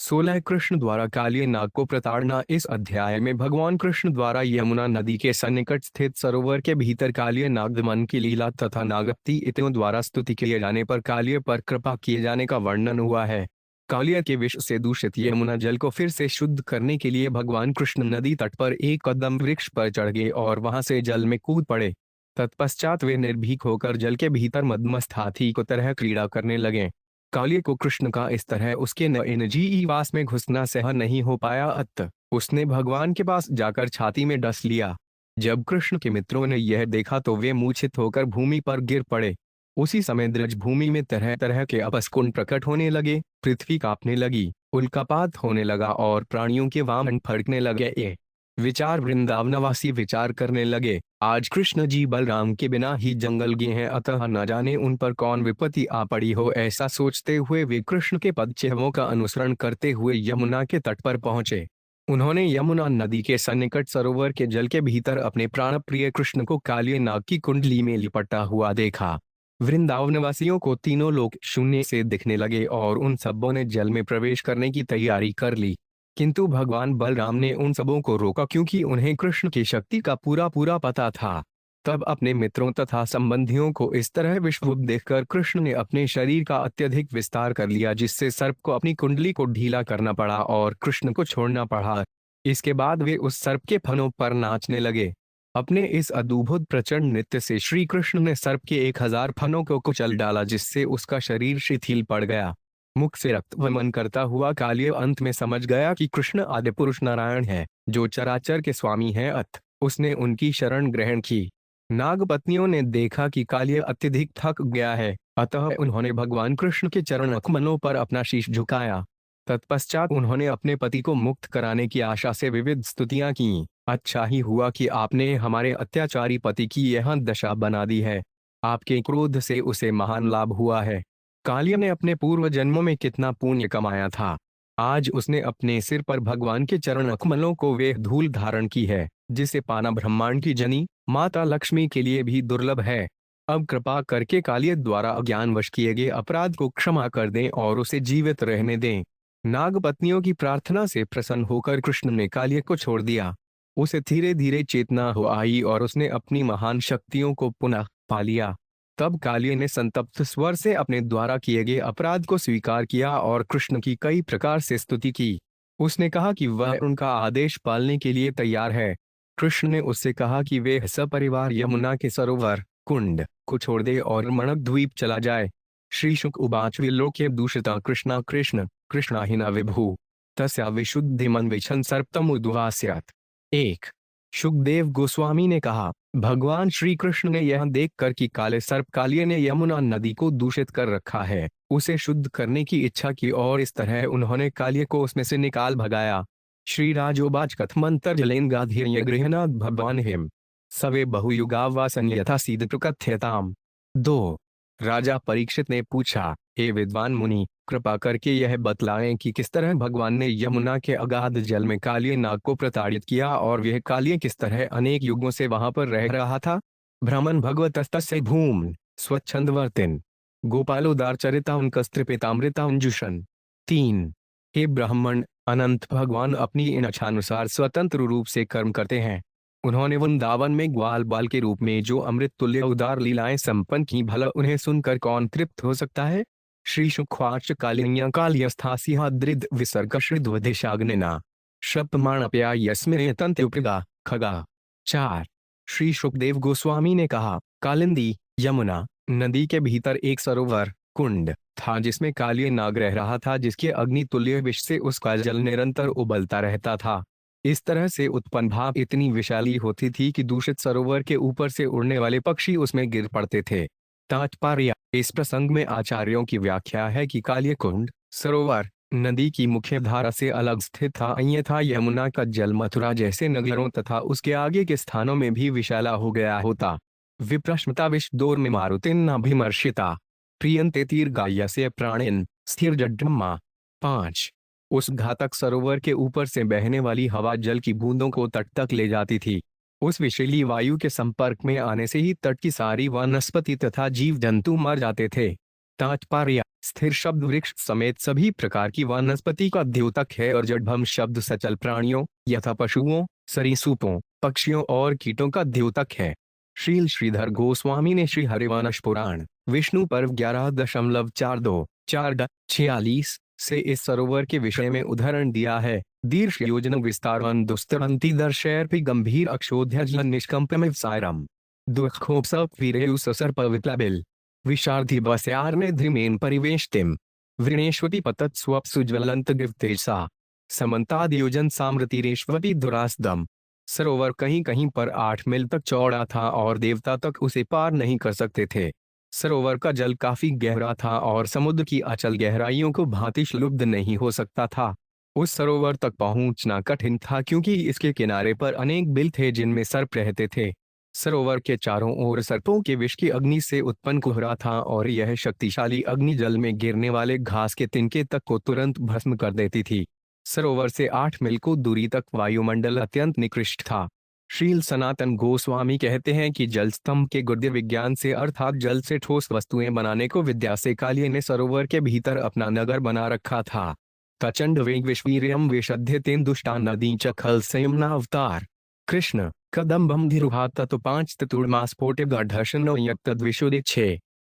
16 कृष्ण द्वारा कालिय नाग को प्रताड़ना। इस अध्याय में भगवान कृष्ण द्वारा यमुना नदी के सन्निकट स्थित सरोवर के भीतर कालिय नागदमन की लीला तथा नागपति इत्यों द्वारा स्तुति किए जाने पर कालिय पर कृपा किए जाने का वर्णन हुआ है। कालिय के विष से दूषित यमुना जल को फिर से शुद्ध करने के लिए भगवान कृष्ण नदी तट पर एक कदम वृक्ष पर चढ़ गए और वहां से जल में कूद पड़े। तत्पश्चात वे निर्भीक होकर जल के भीतर मदमस्त हाथी को तरह क्रीड़ा करने लगे। कालिय को कृष्ण का इस तरह उसके नयन जीवास में घुसना सहन नहीं हो पाया, अतः उसने भगवान के पास जाकर छाती में डस लिया। जब कृष्ण के मित्रों ने यह देखा तो वे मूर्छित होकर भूमि पर गिर पड़े। उसी समय द्रज भूमि में तरह तरह के अपस्कुंड प्रकट होने लगे, पृथ्वी कांपने लगी, उल्कापात होने लगा और प्राणियों के वामन फड़कने लगे। ये विचार वृंदावनवासी विचार करने लगे, आज कृष्ण जी बलराम के बिना ही जंगल गए हैं, अतः न जाने उन पर कौन विपत्ति आ पड़ी हो। ऐसा सोचते हुए वे कृष्ण के पदचिह्नों का अनुसरण करते हुए यमुना के तट पर पहुंचे। उन्होंने यमुना नदी के सन्निकट सरोवर के जल के भीतर अपने प्राण प्रिय कृष्ण को कालिय नाग की कुंडली में लिपटा हुआ देखा। वृंदावनवासियों को तीनों लोक शून्य से दिखने लगे और उन सबों ने जल में प्रवेश करने की तैयारी कर ली, किंतु भगवान बलराम ने उन सबों को रोका, क्योंकि उन्हें कृष्ण की शक्ति का पूरा पूरा पता था। तब अपने मित्रों तथा संबंधियों को इस तरह विश्वरूप देखकर कृष्ण ने अपने शरीर का अत्यधिक विस्तार कर लिया, जिससे सर्प को अपनी कुंडली को ढीला करना पड़ा और कृष्ण को छोड़ना पड़ा। इसके बाद वे उस सर्प के फनों पर नाचने लगे। अपने इस अद्भुत प्रचंड नृत्य से श्री कृष्ण ने सर्प के 1000 फनों को कुचल डाला, जिससे उसका शरीर शिथिल पड़ गया। मुख से रक्त वमन करता हुआ कालिय अंत में समझ गया कि कृष्ण आदि पुरुष नारायण है, जो चराचर के स्वामी हैं, अतः उसने उनकी शरण ग्रहण की। नागपत्नियों ने देखा कि कालिय अत्यधिक थक गया है, अतः उन्होंने भगवान कृष्ण के चरण कमलों पर अपना शीश झुकाया। तत्पश्चात उन्होंने अपने पति को मुक्त कराने की आशा से विविध स्तुतियां की। अच्छा ही हुआ कि आपने हमारे अत्याचारी पति की यह दशा बना दी है, आपके क्रोध से उसे महान लाभ हुआ है। कालिय ने अपने पूर्व जन्मों में कितना पुण्य कमाया था, आज उसने अपने सिर पर भगवान के चरण कमलों को वे धूल धारण की है, जिसे पाना ब्रह्मांड की जनी माता लक्ष्मी के लिए भी दुर्लभ है। अब कृपा करके कालिय द्वारा अज्ञानवश किए गए अपराध को क्षमा कर दें और उसे जीवित रहने दें। नागपत्नियों की प्रार्थना से प्रसन्न होकर कृष्ण ने कालिय को छोड़ दिया। उसे धीरे धीरे चेतना हो आई और उसने अपनी महान शक्तियों को पुनः पा लिया। तब कालिय ने संतप्त स्वर से अपने द्वारा किए गए अपराध को स्वीकार किया और कृष्ण की कई प्रकार से स्तुति की। उसने कहा कि वह उनका आदेश पालने के लिए तैयार है। कृष्ण ने उससे कहा कि वे सपरिवार यमुना के सरोवर कुंड को छोड़ दे और मणक द्वीप चला जाए। श्री शुक उवाच विलोक्य दूषिता कृष्णा कृष्ण कृष्णाहिना विभु तस्या विशुद्धि मन विछन सर्पतम उद्वास्यात्। 1 शुकदेव गोस्वामी ने कहा, भगवान श्री कृष्ण ने यह देखकर कि काले सर्प कालिय ने यमुना नदी को दूषित कर रखा है, उसे शुद्ध करने की इच्छा की और इस तरह उन्होंने कालिय को उसमें से निकाल भगाया। श्री राजोवाच कथमंतर जलेन गाधीर्य गृहनाथ भगवान हिम सवे बहुयुगावासन यथा सीध प्रकथ्यताम। 2 राजा परीक्षित ने पूछा, हे विद्वान मुनि, कृपा करके यह बतलाएं कि किस तरह भगवान ने यमुना के अगाध जल में कालिय नाग को प्रताड़ित किया और वह कालिय किस तरह अनेक युगों से वहां पर रह रहा था। भ्रमण भगवतस्तस्य भूम स्वच्छंदवर्तिन गोपालोदारचरिता उनकस्त्रिपितामृता उंजुशन। 3 हे ब्राह्मण, अनंत भगवान अपनी इन इच्छानुसार स्वतंत्र रूप से कर्म करते हैं। उन्होंने वृंदावन में ग्वाल बाल के रूप में जो अमृत तुल्य उदार लीलाएं संपन्न की, भला उन्हें सुनकर कौन तृप्त हो सकता है। श्री शुक्वाच कालिन्या काल्यस्थासिहा दृद विसर्ग श्रीध्वदेशाग्निना शप्तमाणप्या यस्मिन् तंत्युपृगा खगा। 4 श्री शुकदेव गोस्वामी ने कहा, कालिंदी यमुना नदी के भीतर एक सरोवर कुंड था, जिसमें कालिय नाग रह रहा था, जिसके अग्नि तुल्य विष से उसका जल निरंतर उबलता रहता था। इस तरह से उत्पन्न भाप इतनी विशाली होती थी कि दूषित सरोवर के ऊपर से उड़ने वाले पक्षी उसमें गिर पड़ते थे। तात्पर्य, इस प्रसंग में आचार्यों की व्याख्या है कि कालिय कुंड सरोवर नदी की मुख्य धारा से अलग स्थित था, अन्यथा यमुना का जल मथुरा जैसे नगरों तथा उसके आगे के स्थानों में भी विशाला हो गया होता। विप्रश्मता विषदोर में मारुतिन अभिमर्शिता प्रियंते तीर्गायस्य प्राणिन स्थिर जड्रमा। 5 उस घातक सरोवर के ऊपर से बहने वाली हवा जल की बूंदों को तट तक ले जाती थी। उस विषैली वायु के संपर्क में आने से ही तट की सारी वनस्पति तथा जीव जंतु मर जाते थे। तात्पर्य: स्थिर शब्द वृक्ष समेत सभी प्रकार की वनस्पति का द्योतक है और जडभम शब्द सचल प्राणियों यथा पशुओं, सरीसृपों, पक्षियों और कीटों का द्योतक है। श्रील श्रीधर गोस्वामी ने श्री हरिवंश पुराण विष्णु पर्व 11.42-4-46 से इस सरोवर के विषय में उदाहरण दिया है। दीर्घ योजन विस्तारवन दुस्तरंती दर्शैर्पि गंभीर अक्षोध्यजल निष्कंपमिव सायरम दुःखोपसप वीरेयु ससर्प विप्लबिल विशार्धि बस्यार्ने धृमेन परिवेष्टिम वृणेष्वति पतत स्वप्सुज्वलंत गिवतेजसा समन्ताद योजन साम्रतिरेष्वति दुरासदम। सरोवर कहीं कहीं पर 8 मील तक चौड़ा था और देवता तक उसे पार नहीं कर सकते थे। सरोवर का जल काफी गहरा था और समुद्र की अचल गहराइयों को भांति लुब्ध नहीं हो सकता था। उस सरोवर तक पहुंचना कठिन था क्योंकि इसके किनारे पर अनेक बिल थे जिनमें सर्प रहते थे। सरोवर के चारों ओर सर्पों के विष की अग्नि से उत्पन्न कोहरा था और यह शक्तिशाली अग्नि जल में गिरने वाले घास के तिनके तक को तुरंत भस्म कर देती थी। सरोवर से 8 मील को दूरी तक वायुमंडल अत्यंत निकृष्ट था। श्रील सनातन गोस्वामी कहते हैं कि जल स्तंभ के गुर्दे विज्ञान से अर्थात जल से ठोस वस्तुएं बनाने को विद्या से कालिय ने सरोवर के भीतर अपना नगर बना रखा था। तचंड वेग विश्वीर्यम विशद्य तेन दुष्टा नदी च खल संयमना अवतार कृष्ण कदम्बम धीरुहा तत्व 5 ततुर्मा स्फोट गढ़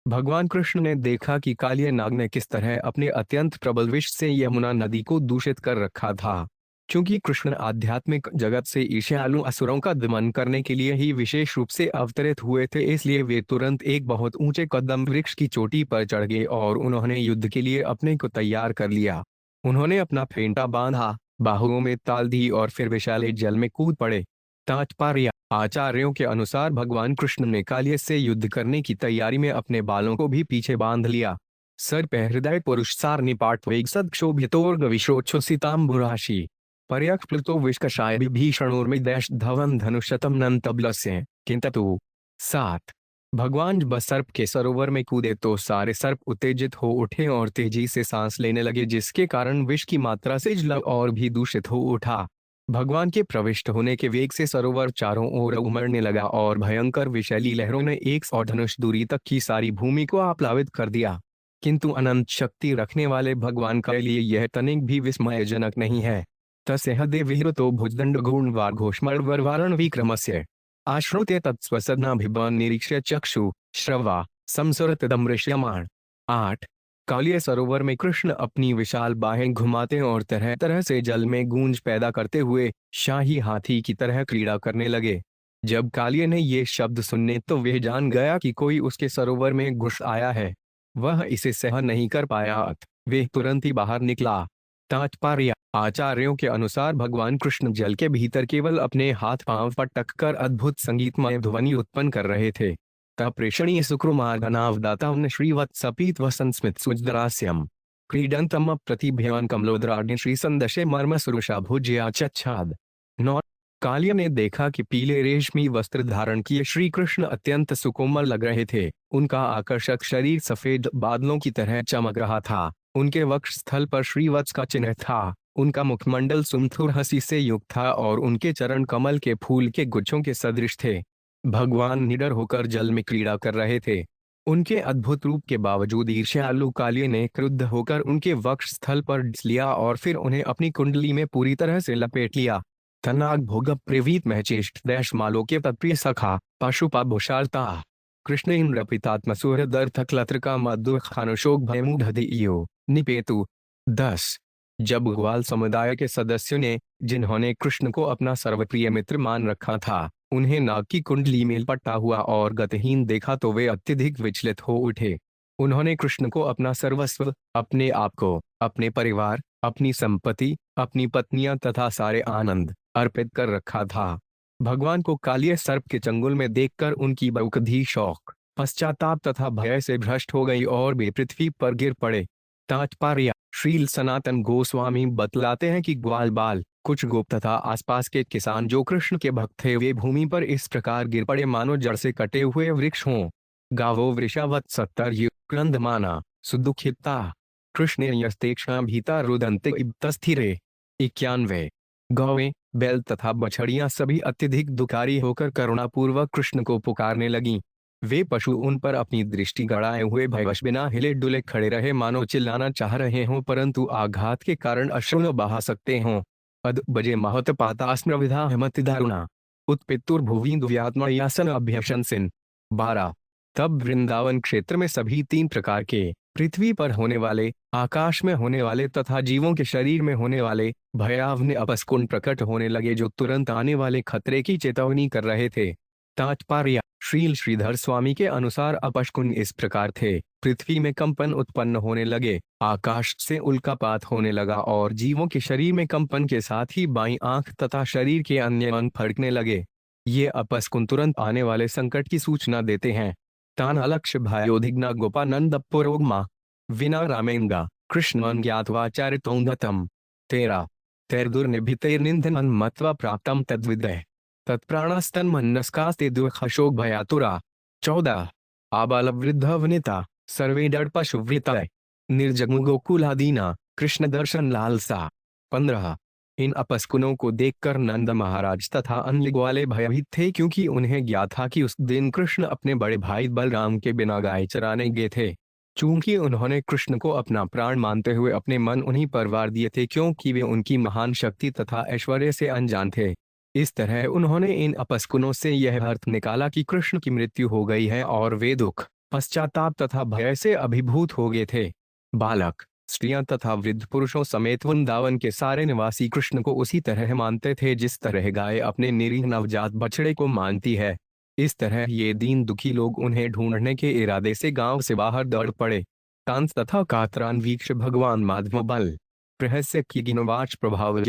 भगवान कृष्ण ने देखा कि कालिय नाग ने किस तरह अपने अत्यंत प्रबल विष से यमुना नदी को दूषित कर रखा था। क्योंकि कृष्ण आध्यात्मिक जगत से ईर्ष्यालु असुरों का दमन करने के लिए ही विशेष रूप से अवतरित हुए थे, इसलिए वे तुरंत एक बहुत ऊंचे कदम वृक्ष की चोटी पर चढ़ गए और उन्होंने युद्ध के लिए अपने को तैयार कर लिया। उन्होंने अपना फेंटा बांधा, बाहुओं में ताल दी और फिर विशाले जल में कूद पड़े। तात्पर्य: आचार्यों के अनुसार भगवान कृष्ण ने कालिय से युद्ध करने की तैयारी में अपने बालों को भी पीछे बांध लिया। सर्प हृदय पुरुष सार निपाट वेग सदक्षोभितोर्ग विश्रोच्छ्वसितांबुराशि पर्यक्प्लुतो विष्कषाय विभीषणोर्मिदैश धवन धनुषतम नंतबलस्य किंतु 7 भगवान जब सर्प के सरोवर में कूदे तो सारे सर्प उत्तेजित हो उठे और तेजी से सांस लेने लगे, जिसके कारण विष की मात्रा से जल और भी दूषित हो उठा। भगवान के प्रविष्ट होने के वेग से सरोवर चारों ओर उमड़ने लगा और भयंकर विषैली लहरों ने 100 धनुष दूरी तक की सारी भूमि को आप्लावित कर दिया। किंतु अनंत शक्ति रखने वाले भगवान के लिए यह तनिक भी विस्मयजनक नहीं है। तस्य देवीरतो भुजदंड गुणवार घोषमर्वरवारण विक्रमस्य आश्रुत्य तत्स्वसदनाभिबन निरीक्ष्य चक्षु श्रवा संसुरतदमृश्यमाण। 8 कालिय सरोवर में कृष्ण अपनी विशाल बाहें घुमाते और तरह तरह से जल में गूंज पैदा करते हुए शाही हाथी की तरह क्रीड़ा करने लगे। जब कालिय ने ये शब्द सुने तो वह जान गया कि कोई उसके सरोवर में घुस आया है। वह इसे सहन नहीं कर पाया, वह तुरंत ही बाहर निकला। तात्पर्य: आचार्यों के अनुसार भगवान कृष्ण जल के भीतर केवल अपने हाथ पांव पटक कर अद्भुत संगीतमय ध्वनि उत्पन्न कर रहे थे। प्रेषणीय सुकृमार्गनावदातां श्रीवत्सपीत वसंस्मित सुजदरास्यम क्रीडंतम प्रतिभयान कमलोद्राग्नि श्री संदशे मर्म सुरुषा भुज्या चच्छाद। 9 कालिय ने देखा कि पीले रेशमी वस्त्र धारण किए श्री कृष्ण अत्यंत सुकोमल लग रहे थे। उनका आकर्षक शरीर सफेद बादलों की तरह चमक रहा था। उनके वक्ष स्थल पर श्रीवत्स का चिन्ह था। उनका मुखमंडल सुमधुर हंसी से युक्त था और उनके चरण कमल के फूल के गुच्छों के सदृश थे। भगवान निडर होकर जल में क्रीड़ा कर रहे थे। उनके अद्भुत रूप के बावजूद ईर्ष्यालु कालिय ने क्रुद्ध होकर उनके वक्ष स्थल पर डस लिया और फिर उन्हें अपनी कुंडली में पूरी तरह से लपेट लिया। तनाग भोग प्रेवीत महचेष्ट देश मालो के तत्प्रिय सखा पशुपा भुषालता कृष्ण इंद्र पितात्मसूर दर्थ क्लत्रका मधु खानुशोक भयमूढ़ निपेतु। 10 जब ग्वाल समुदाय के सदस्यों ने, जिन्होंने कृष्ण को अपना सर्वप्रिय मित्र मान रखा था, उन्हें नाग की कुंडली में लपटा हुआ और गतिहीन देखा तो वे अत्यधिक विचलित हो उठे। उन्होंने कृष्ण को अपना सर्वस्व, अपने आप को, अपने परिवार, अपनी संपत्ति, अपनी पत्नियां तथा सारे आनंद अर्पित कर रखा था। भगवान को कालिय सर्प के चंगुल में देखकर उनकी बहुकधी शौक, पश्चाताप तथा भय से भ्रष्ट हो गई और वे पृथ्वी पर गिर पड़े। तात्पर्य: श्रील सनातन गोस्वामी बतलाते हैं कि ग्वाल बाल, कुछ गोप तथा आसपास के किसान जो कृष्ण के भक्त थे, वे भूमि पर इस प्रकार गिर पड़े मानो जड़ से कटे हुए वृक्ष हों। गावो वृषावत सत्तर क्रंदमाना सुदुखिता कृष्ण यस्तेक्षा भीता रुदंते इब्तस्थिरे। 91 गौवें, बैल तथा बछड़ियां सभी अत्यधिक दुखारी होकर करुणापूर्वक कृष्ण को पुकारने लगीं। वे पशु उन पर अपनी दृष्टि गड़ाए हुए भयवश बिना हिले डुले खड़े रहे, मानो चिल्लाना चाह रहे हों परंतु आघात के कारण अश्रु बहा सकते हों। अद बजे महत पातास्म विधा हिमत दारुणा उत्पितुर्भुवि दुव्यात्मयासन अभ्यशंसिन। 12। तब वृंदावन क्षेत्र में सभी 3 प्रकार के, पृथ्वी पर होने वाले, आकाश में होने वाले तथा जीवों के शरीर में होने वाले भयावह अपस्कुन प्रकट होने लगे, जो तुरंत आने वाले खतरे की चेतावनी कर रहे थे। तात्पर्य: श्रील श्रीधर स्वामी के अनुसार अपशकुन इस प्रकार थे। पृथ्वी में कंपन उत्पन्न होने लगे, आकाश से उल्कापात होने लगा और जीवों के शरीर में कंपन के साथ ही बाईं आंख तथा शरीर के अन्य अंग फड़कने लगे। ये अपस्कुन तुरंत आने वाले संकट की सूचना देते हैं। तान अलक्ष्य भयोधिग्ना गोपानंद पुरोगमा विना रामेंगा कृष्ण ज्ञातवाचारितोंगतम। 13। तैर्दुर्निभितैर्निंधन मत्वा प्राप्तम तद्विदय तत्प्राणस्तन्मनस्कास्ते दुःखशोक भयातुरा। 14। आबाल वृद्ध वनिता सर्वे पशुवृतय निर्जगमुगोकुलादीना कृष्ण दर्शन लालसा। 15। इन अपस्कुनों को देखकर नंद महाराज तथा अन्य ग्वाले भयभीत थे, क्योंकि उन्हें ज्ञात था कि उस दिन कृष्ण अपने बड़े भाई बलराम के बिना गाय चराने गए थे। चूंकि उन्होंने कृष्ण को अपना प्राण मानते हुए अपने मन उन्हीं पर वार दिए थे, क्योंकि वे उनकी महान शक्ति तथा ऐश्वर्य से अनजान थे। इस तरह उन्होंने इन अपस्कुनों से यह अर्थ निकाला कि कृष्ण की मृत्यु हो गई है और वे दुख, पश्चाताप तथा भय से अभिभूत हो गए थे। बालक, स्त्रियां तथा वृद्ध पुरुषों समेत वृंदावन के सारे निवासी कृष्ण को उसी तरह मानते थे जिस तरह गाय अपने निरीह नवजात बछड़े को मानती है। इस तरह ये दीन दुखी लोग उन्हें ढूंढने के इरादे से गांव से बाहर दौड़ पड़े। कांस तथा कातरान वीक्ष भगवान माधव बल रहस्य की गिनवाच प्रभाव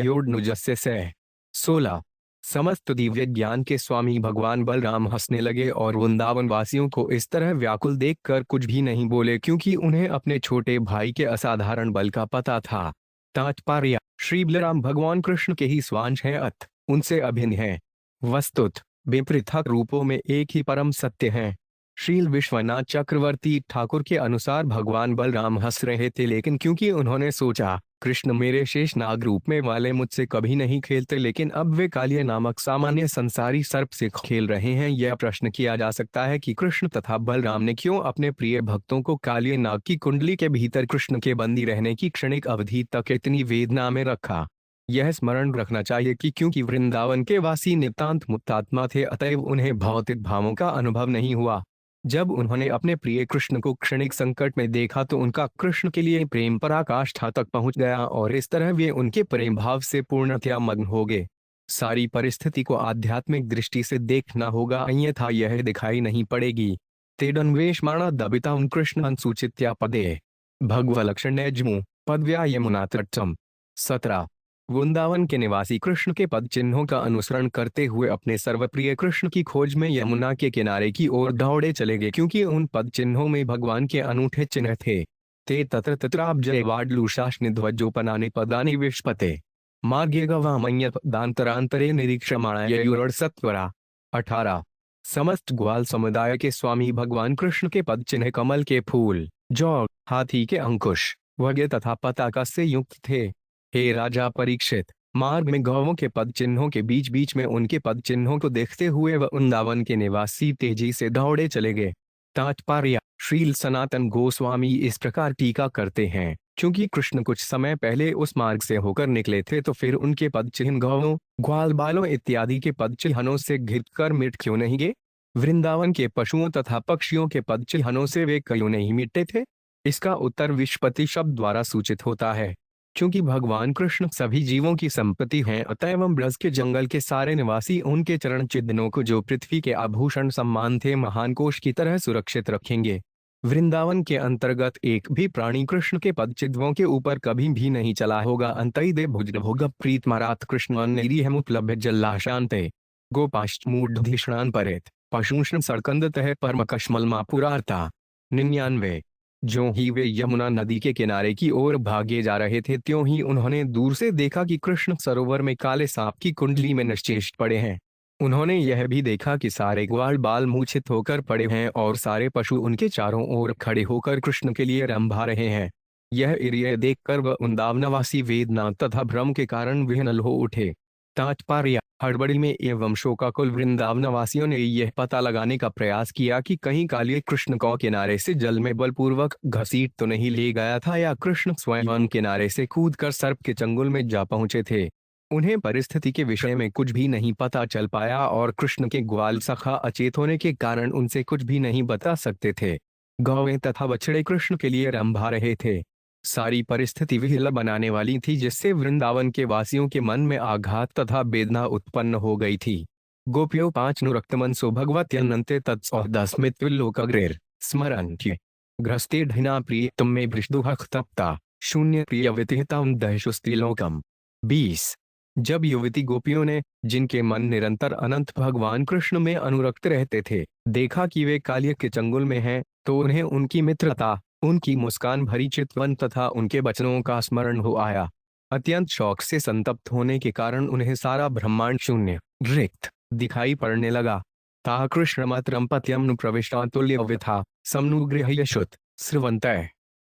16। समस्त दिव्य ज्ञान के स्वामी भगवान बलराम हंसने लगे और वृंदावन वासियों को इस तरह व्याकुल देखकर कुछ भी नहीं बोले, क्योंकि उन्हें अपने छोटे भाई के असाधारण बल का पता था। तात्पर्य: श्री बलराम भगवान कृष्ण के ही स्वांश हैं, अत उनसे अभिन्न हैं। वस्तुत वे पृथक रूपों में एक ही परम सत्य हैं। श्रील विश्वनाथ चक्रवर्ती ठाकुर के अनुसार भगवान बलराम हंस रहे थे, लेकिन क्योंकि उन्होंने सोचा कृष्ण मेरे शेष नाग रूप में वाले मुझसे कभी नहीं खेलते, लेकिन अब वे कालिया नामक सामान्य संसारी सर्प से खेल रहे हैं, यह प्रश्न किया जा सकता है कि कृष्ण तथा बलराम ने क्यों अपने प्रिय भक्तों को कालिया नाग की कुंडली के भीतर कृष्ण के बंदी रहने की क्षणिक अवधि तक इतनी वेदना में रखा। यह स्मरण रखना चाहिए कि क्योंकि वृंदावन के वासी नितांत मुक्तात्मा थे, अतएव उन्हें भौतिक भावों का अनुभव नहीं हुआ। जब उन्होंने अपने प्रिय कृष्ण को क्षणिक संकट में देखा तो उनका कृष्ण के लिए प्रेम पराकाष्ठा तक पहुंच गया और इस तरह वे उनके प्रेम भाव से पूर्णतया मग्न हो गए। सारी परिस्थिति को आध्यात्मिक दृष्टि से देखना होगा, अन्यथा यह दिखाई नहीं पड़ेगी। तेडन्वेषमाणा दबिता उन कृष्ण अनुसूचित्या पदे भगवलक्षण जमू पदव्या यमुना तटम। 17। वृंदावन के निवासी कृष्ण के पद चिन्हों का अनुसरण करते हुए अपने सर्वप्रिय कृष्ण की खोज में यमुना के किनारे की ओर दौड़े चले गए, क्योंकि उन पद चिन्हों में भगवान के अनूठे चिन्ह थे। ते तत्र तत्राब्जय वाडलूशाश्निध्वजोपनानि पदानि विष्पते मार्गे गवामन्य दांतरांतरे निरीक्षमाणायुरण सत्वरा। 18। समस्त ग्वाल समुदाय के स्वामी भगवान कृष्ण के पद चिन्ह कमल के फूल, जौ, हाथी के अंकुश, वज्र तथा पताका से युक्त थे। हे राजा परीक्षित, मार्ग में गौवों के पद चिन्हों के बीच बीच में उनके पद चिन्हों को देखते हुए वृंदावन के निवासी तेजी से दौड़े चले गए। तात्पर्य: श्रील सनातन गोस्वामी इस प्रकार टीका करते हैं, क्योंकि कृष्ण कुछ समय पहले उस मार्ग से होकर निकले थे, तो फिर उनके पद चिन्ह गौवों, ग्वाल बालों इत्यादि के पद चिन्हों से घिरकर मिट क्यों नहीं गए? वृंदावन के पशुओं तथा पक्षियों के पद चिन्हों से वे क्यों नहीं मिटे थे? इसका उत्तर विष्पति शब्द द्वारा सूचित होता है। क्योंकि भगवान कृष्ण सभी जीवों की संपत्ति हैं, अतएव ब्रज के जंगल के सारे निवासी उनके चरण चिन्हों को, जो पृथ्वी के आभूषण सम्मान थे, महान कोश की तरह सुरक्षित रखेंगे। वृंदावन के अंतर्गत एक भी प्राणी कृष्ण के पद चिन्हों के ऊपर कभी भी नहीं चला होगा। अंतईदे भुजभोग प्रीतमरात कृष्ण निरीहमुपलभ्य जल्लाशांते गोपाश्चमूढ़धिषणान परेत पशुष्ण सड़कंदतः परम कश्मलमा पुरार्ता। 99। ज्यों ही वे यमुना नदी के किनारे की ओर भागे जा रहे थे, त्यों ही उन्होंने दूर से देखा कि कृष्ण सरोवर में काले सांप की कुंडली में निश्चेष्ट पड़े हैं। उन्होंने यह भी देखा कि सारे ग्वाल बाल मूछित होकर पड़े हैं और सारे पशु उनके चारों ओर खड़े होकर कृष्ण के लिए रंभा रहे हैं। यह देखकर वह वृंदावनवासी वेदना तथा भ्रम के कारण विह्वल हो उठे। तात्पर्य: हड़बड़ी में एवं शोकाकुल वृंदावनवासियों ने यह पता लगाने का प्रयास किया कि कहीं कालिय कृष्ण को किनारे से जल में बलपूर्वक घसीट तो नहीं ले गया था, या कृष्ण स्वयं किनारे से कूदकर सर्प के चंगुल में जा पहुंचे थे। उन्हें परिस्थिति के विषय में कुछ भी नहीं पता चल पाया और कृष्ण के ग्वाल सखा अचेत होने के कारण उनसे कुछ भी नहीं बता सकते थे। गौवें तथा बछड़े कृष्ण के लिए रंभा रहे थे। सारी परिस्थिति विहिल बनाने वाली थी, जिससे वृंदावन के वासियों के मन में आघात तथा वेदना उत्पन्न हो गई थी। गोप्यो 5 नुरक्तमनसो भगवत्यनंते तत्सौदस्मित लोकग्रेर स्मरन्त्य ग्रस्ते ढिना प्रिय तुम में वृषदुहक तप्ता शून्य प्रिय वितिहताम दहशुस्त्रीलोकम। 20। जब युवती गोपियों ने, जिनके मन निरंतर अनंत भगवान कृष्ण में अनुरक्त रहते थे, देखा कि वे कालिय के चंगुल में हैं, तो उन्हें उनकी मित्रता, उनकी मुस्कान भरी चितवन तथा उनके वचनों का स्मरण हो आया। अत्यंत शौक से संतप्त होने के कारण उन्हें सारा ब्रह्मांड शून्य, रिक्त दिखाई पड़ने लगा। ता कृष्ण मात्रम पत्यम प्रविष्टातुल्य विथा समनुगृह्यशुत स्रवन्तः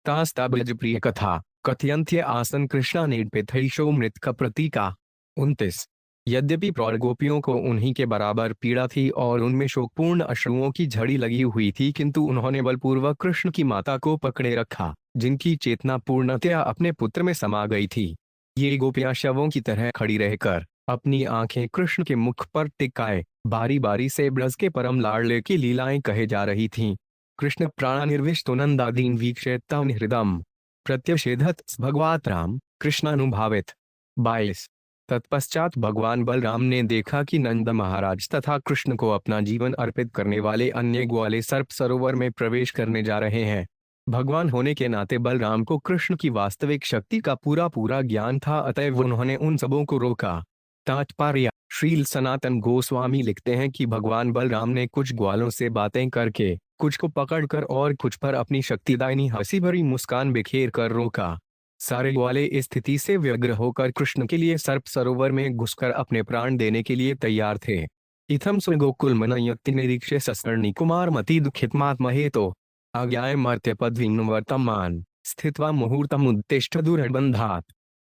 तास्ता ब्रज प्रिय कथा कथयन्त्य आसन कृष्णा नेडपेथैषो मृत का प्रतीका। 29। यद्यपि प्रौढ़ गोपियों को उन्हीं के बराबर पीड़ा थी और उनमें शोकपूर्ण अश्रुओं की झड़ी लगी हुई थी, किंतु उन्होंने बलपूर्वक कृष्ण की माता को पकड़े रखा, जिनकी चेतना पूर्णतया अपने पुत्र में समा गई थी। ये गोपियां शवों की तरह खड़ी रहकर अपनी आंखें कृष्ण के मुख पर टिकाए बारी बारी से ब्रज के परम लाडले की लीलाएं कहे जा रही थीं। कृष्ण प्राणनिर्विष्टो नंदादीन वीक्षेत्तम हृदम प्रत्यषेधत भगवात राम कृष्णानुभावित। 22। तत्पश्चात भगवान बलराम ने देखा कि नंद महाराज तथा कृष्ण को अपना जीवन अर्पित करने वाले अन्य ग्वाले सर्प सरोवर में प्रवेश करने जा रहे हैं। भगवान होने के नाते बलराम को कृष्ण की वास्तविक शक्ति का पूरा पूरा ज्ञान था, अतएव उन्होंने उन सबों को रोका। तात्पर्य: श्रील सनातन गोस्वामी लिखते हैं कि भगवान बलराम ने कुछ ग्वालों से बातें करके, कुछ को पकड़कर और कुछ पर अपनी शक्तिदायिनी हंसी भरी मुस्कान बिखेर कर रोका। सारे ग्वाले इस स्थिति से व्यग्र होकर कृष्ण के लिए सर्प सरोवर में घुसकर अपने प्राण देने के लिए तैयार थे। इथम स्वगोकुल मनयक्ति निरीक्षे सस्कर्णी कुमार मति दुखितमात्महेतो आज्ञाय मर्त्य पदवीं वर्तमान स्थित्वा मुहूर्तम उद्दिष्ट दुर्बंधात।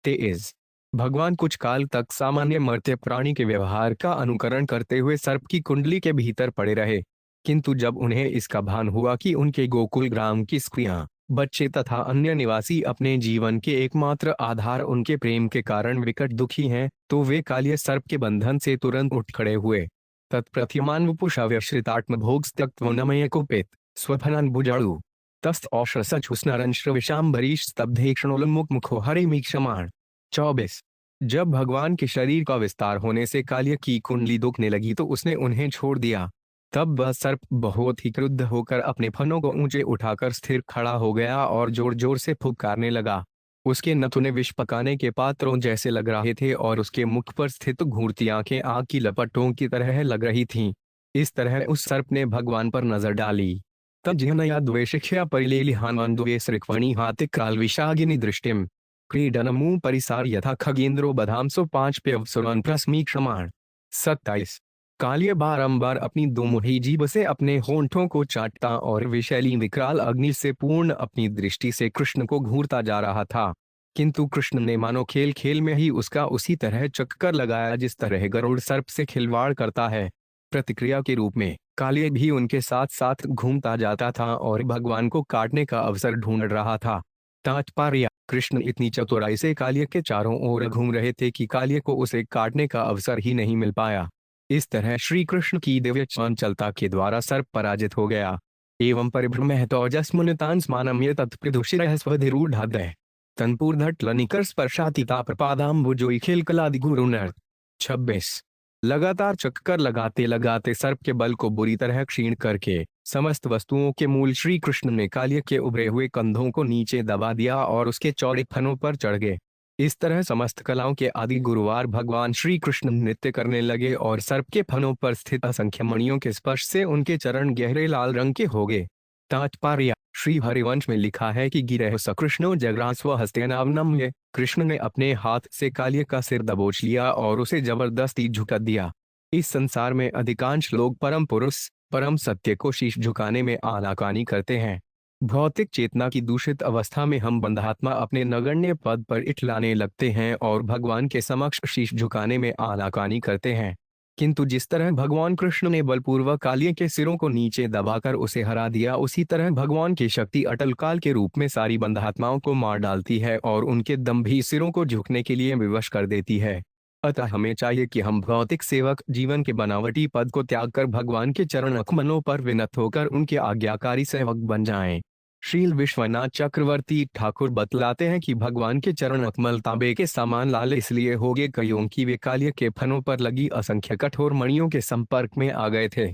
23। भगवान कुछ काल तक सामान्य मर्त्य प्राणी के व्यवहार का अनुकरण करते हुए सर्प की कुंडली के भीतर पड़े रहे, किंतु जब उन्हें इसका भान हुआ कि उनके गोकुल ग्राम की स्त्रियां, बच्चे तथा अन्य निवासी अपने जीवन के एकमात्र आधार उनके प्रेम के कारण विकट दुखी हैं, तो वे कालिय सर्प के बंधन से तुरंत उठ खड़े हुए। तत्प्रत्यमान वपुषाव्यश्रितात्म भोगस्तत्वनमय कुपित स्वफलन भुजाड़ु तस्त औषसचुस्नरंश्रविशाम्बरीश स्तब्धेक्षणोन्मुख मुखो हरिमीक्षमाण। 24। जब भगवान के शरीर का विस्तार होने से कालिय की कुंडली दुखने लगी तो उसने उन्हें छोड़ दिया। तब वह सर्प बहुत ही क्रुद्ध होकर अपने फनों को ऊंचे उठाकर स्थिर खड़ा हो गया और जोर जोर से फुफकारने लगा। उसके नथुने विष पकाने के पात्रों जैसे लग रहे थे और उसके मुख पर स्थित घूरती आंखें आग की लपटों की तरह लग रही थीं। इस तरह उस सर्प ने भगवान पर नजर डाली। तब जिहनया द्वेषिख्या परिलेलिहान द्वेषऋक्वणी हातिक काल विषागिनी दृष्टिम क्रीडनमू परिसार यथा खगेंद्रो बधामसो 5 प्यवसुरन प्रस्मीक्षमाण। 27। कालिय बारंबार अपनी दुमुही जीभ से अपने होंठों को चाटता और विषैली विकराल अग्नि से पूर्ण अपनी दृष्टि से कृष्ण को घूरता जा रहा था, किंतु कृष्ण ने मानो खेल खेल में ही उसका उसी तरह चक्कर लगाया जिस तरह गरुड़ सर्प से खिलवाड़ करता है। प्रतिक्रिया के रूप में कालिय भी उनके साथ साथ घूमता जाता था और भगवान को काटने का अवसर ढूंढ रहा था। तात्पर्य: कृष्ण इतनी चतुराई से कालिय के चारों ओर घूम रहे थे कि कालिय को उसे काटने का अवसर ही नहीं मिल पाया। इस तरह श्री कृष्ण की दिव्य चंचलता के द्वारा सर्प पराजित हो गया। एवं परिभ्रमः तौजस्मुनितान् स्मानम्य तत्प्रदुषिरः स्वधिरूढादय तन्पूर्धट्लनिकर स्पर्शातिता प्रपादाम्बुजोइखिलकलादिगुरुनर्। 26। लगातार चक्कर लगाते लगाते सर्प के बल को बुरी तरह क्षीण करके समस्त वस्तुओं के मूल श्री कृष्ण ने कालिय के उभरे हुए कंधों को नीचे दबा दिया और उसके चौड़े फनों पर चढ़ गए। इस तरह समस्त कलाओं के आदि गुरुवार भगवान श्री कृष्ण नृत्य करने लगे और सर्प के फनों पर स्थित असंख्य मणियों के स्पर्श से उनके चरण गहरे लाल रंग के हो गए। तात्पर्य: श्री हरिवंश में लिखा है कि गिरह सकृष्णो जग्रास्व हस्तेनावनम्य, कृष्ण ने अपने हाथ से कालिय का सिर दबोच लिया और उसे जबरदस्ती झुका दिया। इस संसार में अधिकांश लोग परम पुरुष, परम सत्य को शीश झुकाने में आनाकानी करते हैं। भौतिक चेतना की दूषित अवस्था में हम बंधात्मा अपने नगण्य पद पर इठलाने लगते हैं और भगवान के समक्ष शीश झुकाने में आनाकानी करते हैं। किंतु जिस तरह भगवान कृष्ण ने बलपूर्वक कालिया के सिरों को नीचे दबाकर उसे हरा दिया, उसी तरह भगवान की शक्ति अटल काल के रूप में सारी बंधात्माओं को मार डालती है और उनके दंभी सिरों को झुकने के लिए विवश कर देती है। अतः हमें चाहिए कि हम भौतिक सेवक जीवन के बनावटी पद को त्याग कर भगवान के चरण कमलों पर विनत होकर उनके आज्ञाकारी सेवक बन जाएं। श्रील विश्वनाथ चक्रवर्ती ठाकुर बतलाते हैं कि भगवान के चरण कमल तांबे के समान लाल इसलिए हो गए कईयों की वे कालिया के फनों पर लगी असंख्य कठोर मणियों के संपर्क में आ गए थे।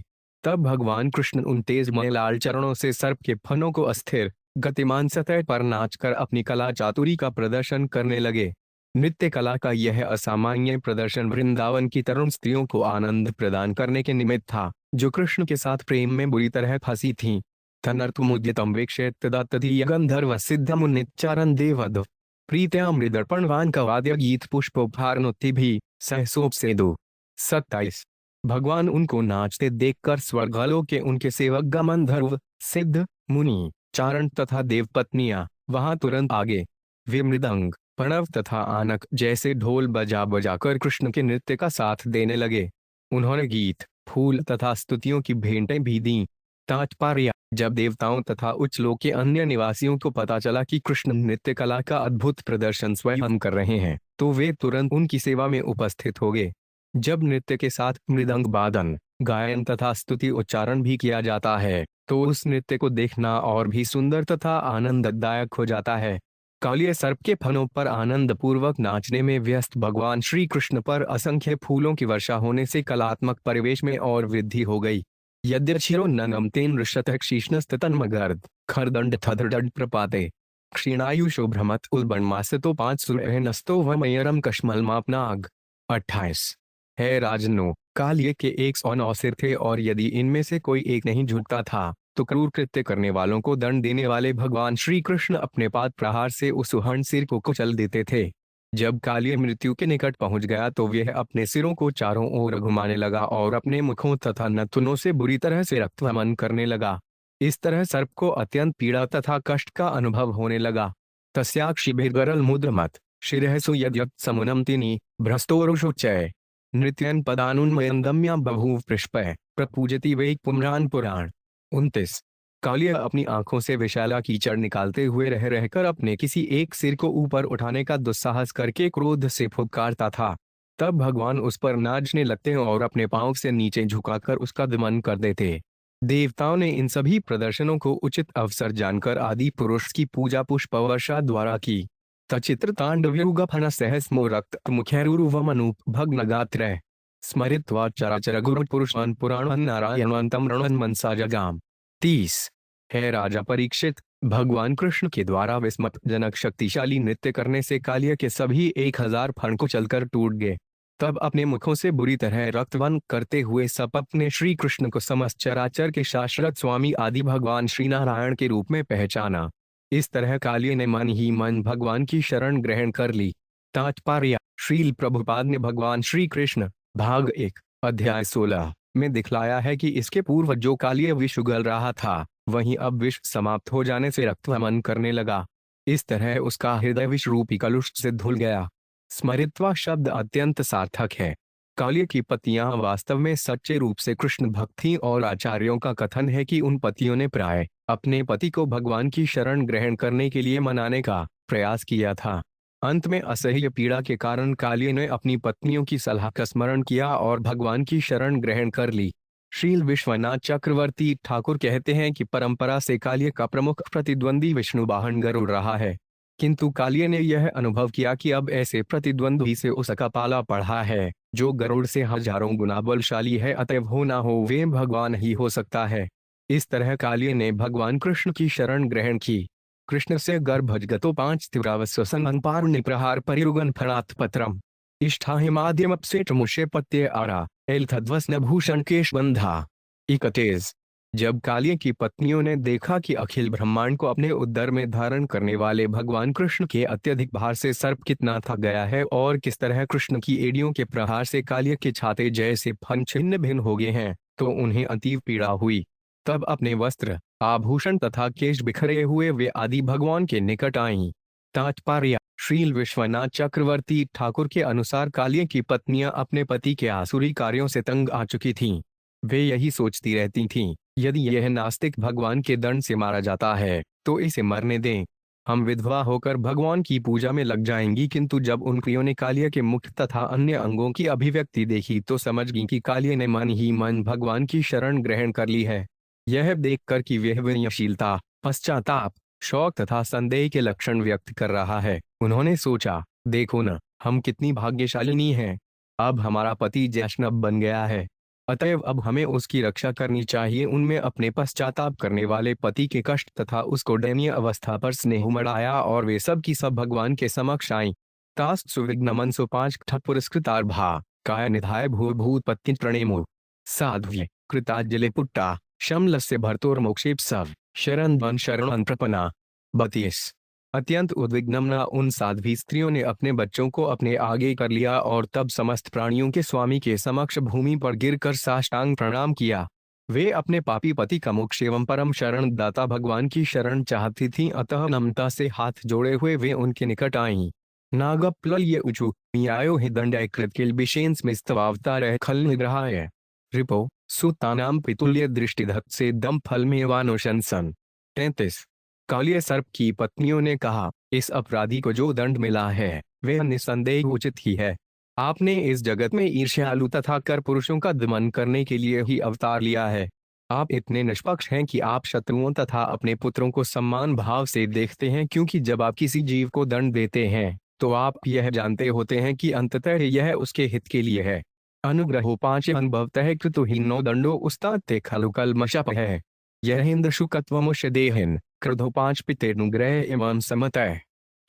तब भगवान कृष्ण उन तेजमय लाल चरणों से सर्प के फनों को अस्थिर गतिमान सतह पर नाचकर अपनी कला चातुरी का प्रदर्शन करने लगे। नृत्य कला का यह असामान्य प्रदर्शन वृंदावन की तरुण स्त्रियों को आनंद प्रदान करने के निमित्त था, जो कृष्ण के साथ प्रेम में बुरी तरह फंसी थीं। तनर्थमुद्यतम वेक्षेत्तदत्तधीय गंधर्व सिद्धमुन्निच्चारन् देवद प्रीत्यामृदर्पणवान् कवाद्य गीत पुष्पोपहारनोत्ति भी सहसोपसेदु। 27। भगवान उनको नाचते देखकर स्वर्गलोक के उनके सेवक गंधर्व सिद्ध मुनि चारण तथा देवपत्नियां वहां तुरंत आगे। वे मृदंग प्रणव तथा आनक जैसे ढोल बजा बजाकर कृष्ण के नृत्य का साथ देने लगे। उन्होंने गीत फूल तथा स्तुतियों की भेंटें भी दी। तात्पर्य: जब देवताओं तथा उच्च लोक के अन्य निवासियों को पता चला कि कृष्ण नृत्य कला का अद्भुत प्रदर्शन स्वयं कर रहे हैं, तो वे तुरंत उनकी सेवा में उपस्थित हो गए। जब नृत्य के साथ मृदंग वादन, गायन तथा स्तुति उच्चारण भी किया जाता है, तो उस नृत्य को देखना और भी सुंदर तथा आनंददायक हो जाता है। कालिया सर्प के फनों पर आनंद पूर्वक नाचने में व्यस्त भगवान श्री कृष्ण पर असंख्य फूलों की वर्षा होने से कलात्मक परिवेश में और वृद्धि हो गई। यद्यक्षिरो ननम तेन ऋषतः क्षीष्णस्ततन्मगर्द खरदंड थदडंड प्रपाते क्षीणायुषो भ्रमत उल्बणमासतो 5 सुरहनस्तो वमयरम कश्मलमापनाग। 28। है राजनो, कालिया के 109 सिर थे और यदि इनमें से कोई एक नहीं झुकता था, तो क्रूर कृत्य करने वालों को दंड देने वाले भगवान श्री कृष्ण अपने पाद प्रहार से उस सुहर्ण सिर को कुचल देते थे। जब कालिया मृत्यु के निकट पहुंच गया तो वह अपने सिरों को चारों ओर घुमाने लगा और अपने मुखों तथा नथुनों से बुरी तरह से रक्तवमन करने लगा। इस तरह सर्प को अत्यंत पीड़ा तथा कष्ट का अनुभव होने लगा। तस्याक्षिभिर्गरल मुद्रमत शिरहसु यद्यत् समुनम तिनि भ्रष्टोरुषोच्चय नृत्यन पदानुन्मयन्दम्या बभूव पृष्पय प्रपूजति वै पुम्रान पुराण। 29। कालिया अपनी आंखों से विशाला कीचड़ निकालते हुए रह रहकर अपने किसी एक सिर को ऊपर उठाने का दुस्साहस करके क्रोध से फुफकारता था। तब भगवान उस पर नाचने लगते और अपने पांव से नीचे झुकाकर उसका दमन कर देते। देवताओं ने इन सभी प्रदर्शनों को उचित अवसर जानकर आदि पुरुष की पूजा पुष्पवर्षा द्वारा की। तचित्र तांडव्युगफन सहस्मो रक्त मुखैरुवमनूप भग्नगात्रय स्मरित्वा चराचर गुरु पुरुषान पुराण नारायणवंतम रणन मनसा जगाम। 30। है राजा परीक्षित, भगवान कृष्ण के द्वारा विस्मतजनक शक्तिशाली नृत्य करने से कालिया के सभी 1000 फण कुचलकर टूट गए। तब अपने मुखों से बुरी तरह रक्तवन करते हुए सब अपने श्री कृष्ण को समस्त चराचर के शाश्वत स्वामी आदि भगवान श्री नारायण के रूप में पहचाना। इस तरह कालिया ने मन ही मन भगवान की शरण ग्रहण कर ली। तात्पर्य: श्रील प्रभुपाद ने भगवान श्री कृष्ण भाग 1 अध्याय 16 में दिखलाया है कि इसके पूर्व जो कालिया विष उगल रहा था, वहीं अब विष समाप्त हो जाने से रक्तवमन करने लगा। इस तरह उसका हृदय विष रूपी कलुष से धुल गया। स्मरित्वा शब्द अत्यंत सार्थक है। कालिया की पतियां वास्तव में सच्चे रूप से कृष्ण भक्त थीं और आचार्यों का कथन है कि उन पतियों ने प्राय अपने पति को भगवान की शरण ग्रहण करने के लिए मनाने का प्रयास किया था। अंत में असह्य पीड़ा के कारण कालिया ने अपनी पत्नियों की सलाह का स्मरण किया और भगवान की शरण ग्रहण कर ली। श्रील विश्वनाथ चक्रवर्ती ठाकुर कहते हैं कि परंपरा से कालिया का प्रमुख प्रतिद्वंदी विष्णु वाहन गरुड़ रहा है, किंतु कालिया ने यह अनुभव किया कि अब ऐसे प्रतिद्वंदी से उसका पाला पड़ा है जो गरुड़ से हजारों गुना बलशाली है, अतएव हो ना हो वे भगवान ही हो सकता है। इस तरह कालिया ने भगवान कृष्ण की शरण ग्रहण की। कृष्ण से गर्भजगतो 5 तीव्रावस्वसंपार निप्रहार परिरुगन फणात् पत्रम इष्ठा हिमाद्यमपसेट मुषे पत्ये आरा एलथध्वसन भूषण केश बंधा। 31। जब कालिया की पत्नियों ने देखा कि अखिल ब्रह्मांड को अपने उदर में धारण करने वाले भगवान कृष्ण के अत्यधिक भार से सर्प कितना थक गया है और किस तरह कृष्ण की एड़ियों के प्रहार से कालिया के छाते जैसे फन छिन्न भिन्न हो गए हैं, तो उन्हें अतीव पीड़ा हुई। तब अपने वस्त्र, आभूषण तथा केश बिखरे हुए वे आदि भगवान के निकट आईं। तात्पर्य: श्रील विश्वनाथ चक्रवर्ती ठाकुर के अनुसार कालिया की पत्नियां अपने पति के आसुरी कार्यों से तंग आ चुकी थीं। वे यही सोचती रहती थीं, यदि यह नास्तिक भगवान के दंड से मारा जाता है तो इसे मरने दें। हम विधवा होकर भगवान की पूजा में लग जाएंगी। किंतु जब उन प्रियों ने कालिया के मुख तथा अन्य अंगों की अभिव्यक्ति देखी तो समझ गई कि कालिया ने मन ही मन भगवान की शरण ग्रहण कर ली है। यह देखकर कि वह विनयशीलता, पश्चाताप, शौक तथा संदेह के लक्षण व्यक्त कर रहा है, उन्होंने सोचा, देखो न, हम कितनी भाग्यशालिनी हैं। अब हमारा पति वैष्णव बन गया है, अतएव अब हमें उसकी रक्षा करनी चाहिए। उनमें अपने पश्चाताप करने वाले पति के कष्ट तथा उसको दयनीय अवस्था पर स्नेह उमड़ आया और वे सब की सब भगवान के समक्ष आईं। तास्त सुविघ्नमन सुपांच पुरस्कृतार्भा काय निधाय भूभूत पत्नि प्रणेमु साध्व्य कृताजले पुट्टा शमलस्य भर्तोर्मोक्षेप्सव शरण वन शरण प्रपना। 32। अत्यंत उद्विग्नमना उन साध्वी स्त्रियों ने अपने बच्चों को अपने आगे कर लिया और तब समस्त प्राणियों के स्वामी के समक्ष भूमि पर गिरकर साष्टांग प्रणाम किया। वे अपने पापी पति का मोक्ष एवं परम शरण दाता भगवान की शरण चाहती थीं, अतः नम्रता से हाथ जोड़े हुए वे उनके निकट आईं। नागप्लल्य ऊचु मियायो हि दंडय कृतकिल विशेन्स में स्तवावतार खल निग्रहाय रिपो सुतानाम पितुल्य दृष्टिधत् से दम फल में वानुशंसन। 33। कालिया सर्प की पत्नियों ने कहा, इस अपराधी को जो दंड मिला है वह निस्संदेह उचित ही है। आपने इस जगत में ईर्ष्यालु तथा कर पुरुषों का दमन करने के लिए ही अवतार लिया है। आप इतने निष्पक्ष हैं कि आप शत्रुओं तथा अपने पुत्रों को सम्मान भाव से देखते हैं, क्योंकि जब आप किसी जीव को दंड देते हैं तो आप यह जानते होते हैं कि अंततः यह उसके हित के लिए है। अनुग्रहो 5 अनुभवतः कृतुहीनो दंडो उस्ताते खलु कल्मषप है। यह इंद्र शुकत्वमुष देहिन क्रोधो 5 पितेनुग्रह एवं समतः।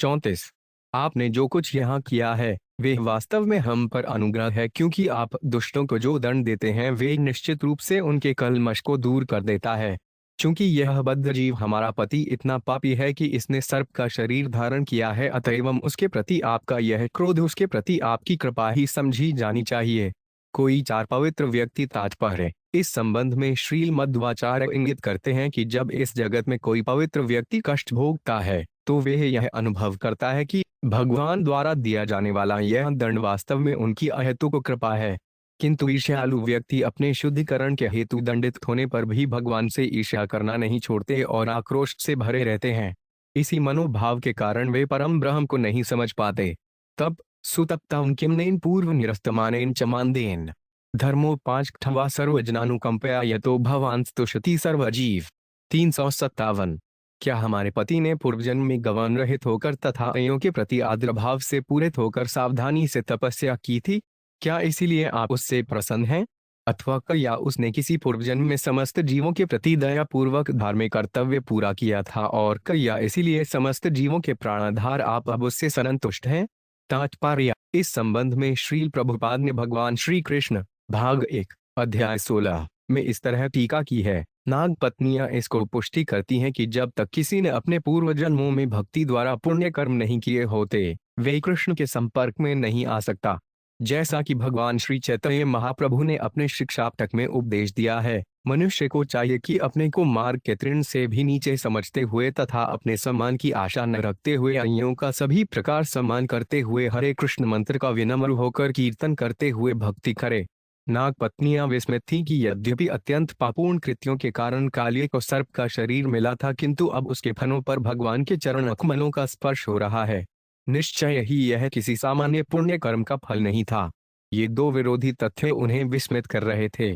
34। आपने जो कुछ यहाँ किया है वे वास्तव में हम पर अनुग्रह है, क्योंकि आप दुष्टों को जो दंड देते हैं वे निश्चित रूप से उनके कल्मष को दूर कर देता है। चूंकि यह बद्ध जीव हमारा पति इतना पापी है कि इसने सर्प का शरीर धारण किया है, अतएव उसके प्रति आपका यह क्रोध उसके प्रति आपकी कृपा ही समझी जानी चाहिए। कोई 4 पवित्र व्यक्ति तात्पर्य: इस संबंध में श्रील मध्वाचार्य इंगित करते हैं कि जब इस जगत में कोई पवित्र व्यक्ति कष्ट भोगता है तो वह यह अनुभव करता है कि भगवान द्वारा दिया जाने वाला यह दंड वास्तव में उनकी अहेतुक कृपा है। किंतु ईर्ष्यालु व्यक्ति अपने शुद्धिकरण के हेतु दंडित होने पर भी भगवान से ईर्ष्या करना नहीं छोड़ते और आक्रोश से भरे रहते हैं। इसी मनोभाव के कारण वे परम ब्रह्म को नहीं समझ पाते। तब सुतप्तां किम्नेन पूर्व निरस्तमानेन चमान्देन धर्मो 5 ठवा सर्वजनानुकंपया यतो भवान स्तुषति सर्वजीव। 357। क्या हमारे पति ने पूर्वजन्म में गवन रहित होकर तथा अन्यों के प्रति आदर भाव से पूरित होकर सावधानी से तपस्या की थी? क्या इसीलिए आप उससे प्रसन्न हैं? अथवा क्या उसने किसी पूर्वजन्म में समस्त जीवों के प्रति दया पूर्वक धार्मिक कर्तव्य पूरा किया था और क्या इसीलिए समस्त जीवों के प्राणाधार आप अब उससे संतुष्ट हैं? तात्पर्य: इस संबंध में श्रील प्रभुपाद ने भगवान श्री कृष्ण भाग 1 अध्याय 16 में इस तरह टीका की है। नाग पत्नियां इसको पुष्टि करती हैं कि जब तक किसी ने अपने पूर्व जन्मों में भक्ति द्वारा पुण्य कर्म नहीं किए होते वे कृष्ण के संपर्क में नहीं आ सकता। जैसा कि भगवान श्री चैतन्य महाप्रभु ने अपने शिक्षापटक में उपदेश दिया है, मनुष्य को चाहिए कि अपने को मार्ग के तृण से भी नीचे समझते हुए तथा अपने सम्मान की आशा न रखते हुए अन्यों का सभी प्रकार सम्मान करते हुए हरे कृष्ण मंत्र का विनम्र होकर कीर्तन करते हुए भक्ति करे। नाग पत्नियां विस्मित थी कि यद्यपि अत्यंत पापूर्ण कृत्यों के कारण कालिया को सर्प का शरीर मिला था, किंतु अब उसके फनों पर भगवान के चरण कमलों का स्पर्श हो रहा है। निश्चय ही यह किसी सामान्य पुण्य कर्म का फल नहीं था। ये दो विरोधी तथ्य उन्हें विस्मित कर रहे थे।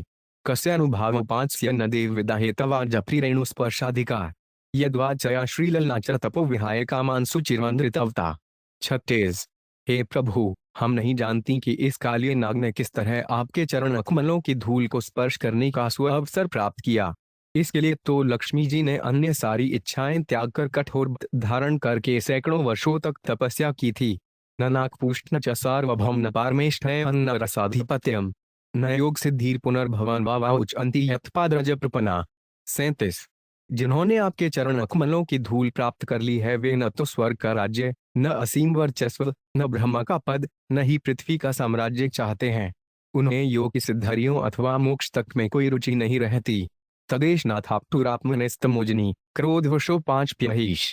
कस्यानुभाव 5 न देव विदाहेतवा जप्री रेणु स्पर्शाधिकार यद्वाचया श्रीललनाचर तपो विहाय कामान सुचिरवंद्रितवता। 36। हे प्रभु, हम नहीं जानती कि इस कालिया नाग ने किस तरह आपके चरण कमलों की धूल को स्पर्श करने का सुअवसर प्राप्त किया। इसके लिए तो लक्ष्मी जी ने अन्य सारी इच्छाएं त्याग कर कठोर व्रत धारण करके सैकड़ों वर्षों तक तपस्या की थी। न नागपुष्ट न च सार्वभौम न पारमेष्ठय न रसाधिपत्यम न योग सिद्धि पुनर्भवन वाउच अंति यत्पाद्रज प्रपना। 37। जिन्होंने आपके चरण कमलों की धूल प्राप्त कर ली है वे न तो स्वर्ग का राज्य, न असीम वर्चस्व, न ब्रह्मा का पद, न ही पृथ्वी का साम्राज्य चाहते हैं। उन्हें योग सिद्धरियों अथवा मोक्ष तक में कोई रुचि नहीं रहती। तदेश नाथाप्तुरात्मनिस्तमोजनी क्रोधवशो 5 प्यहीश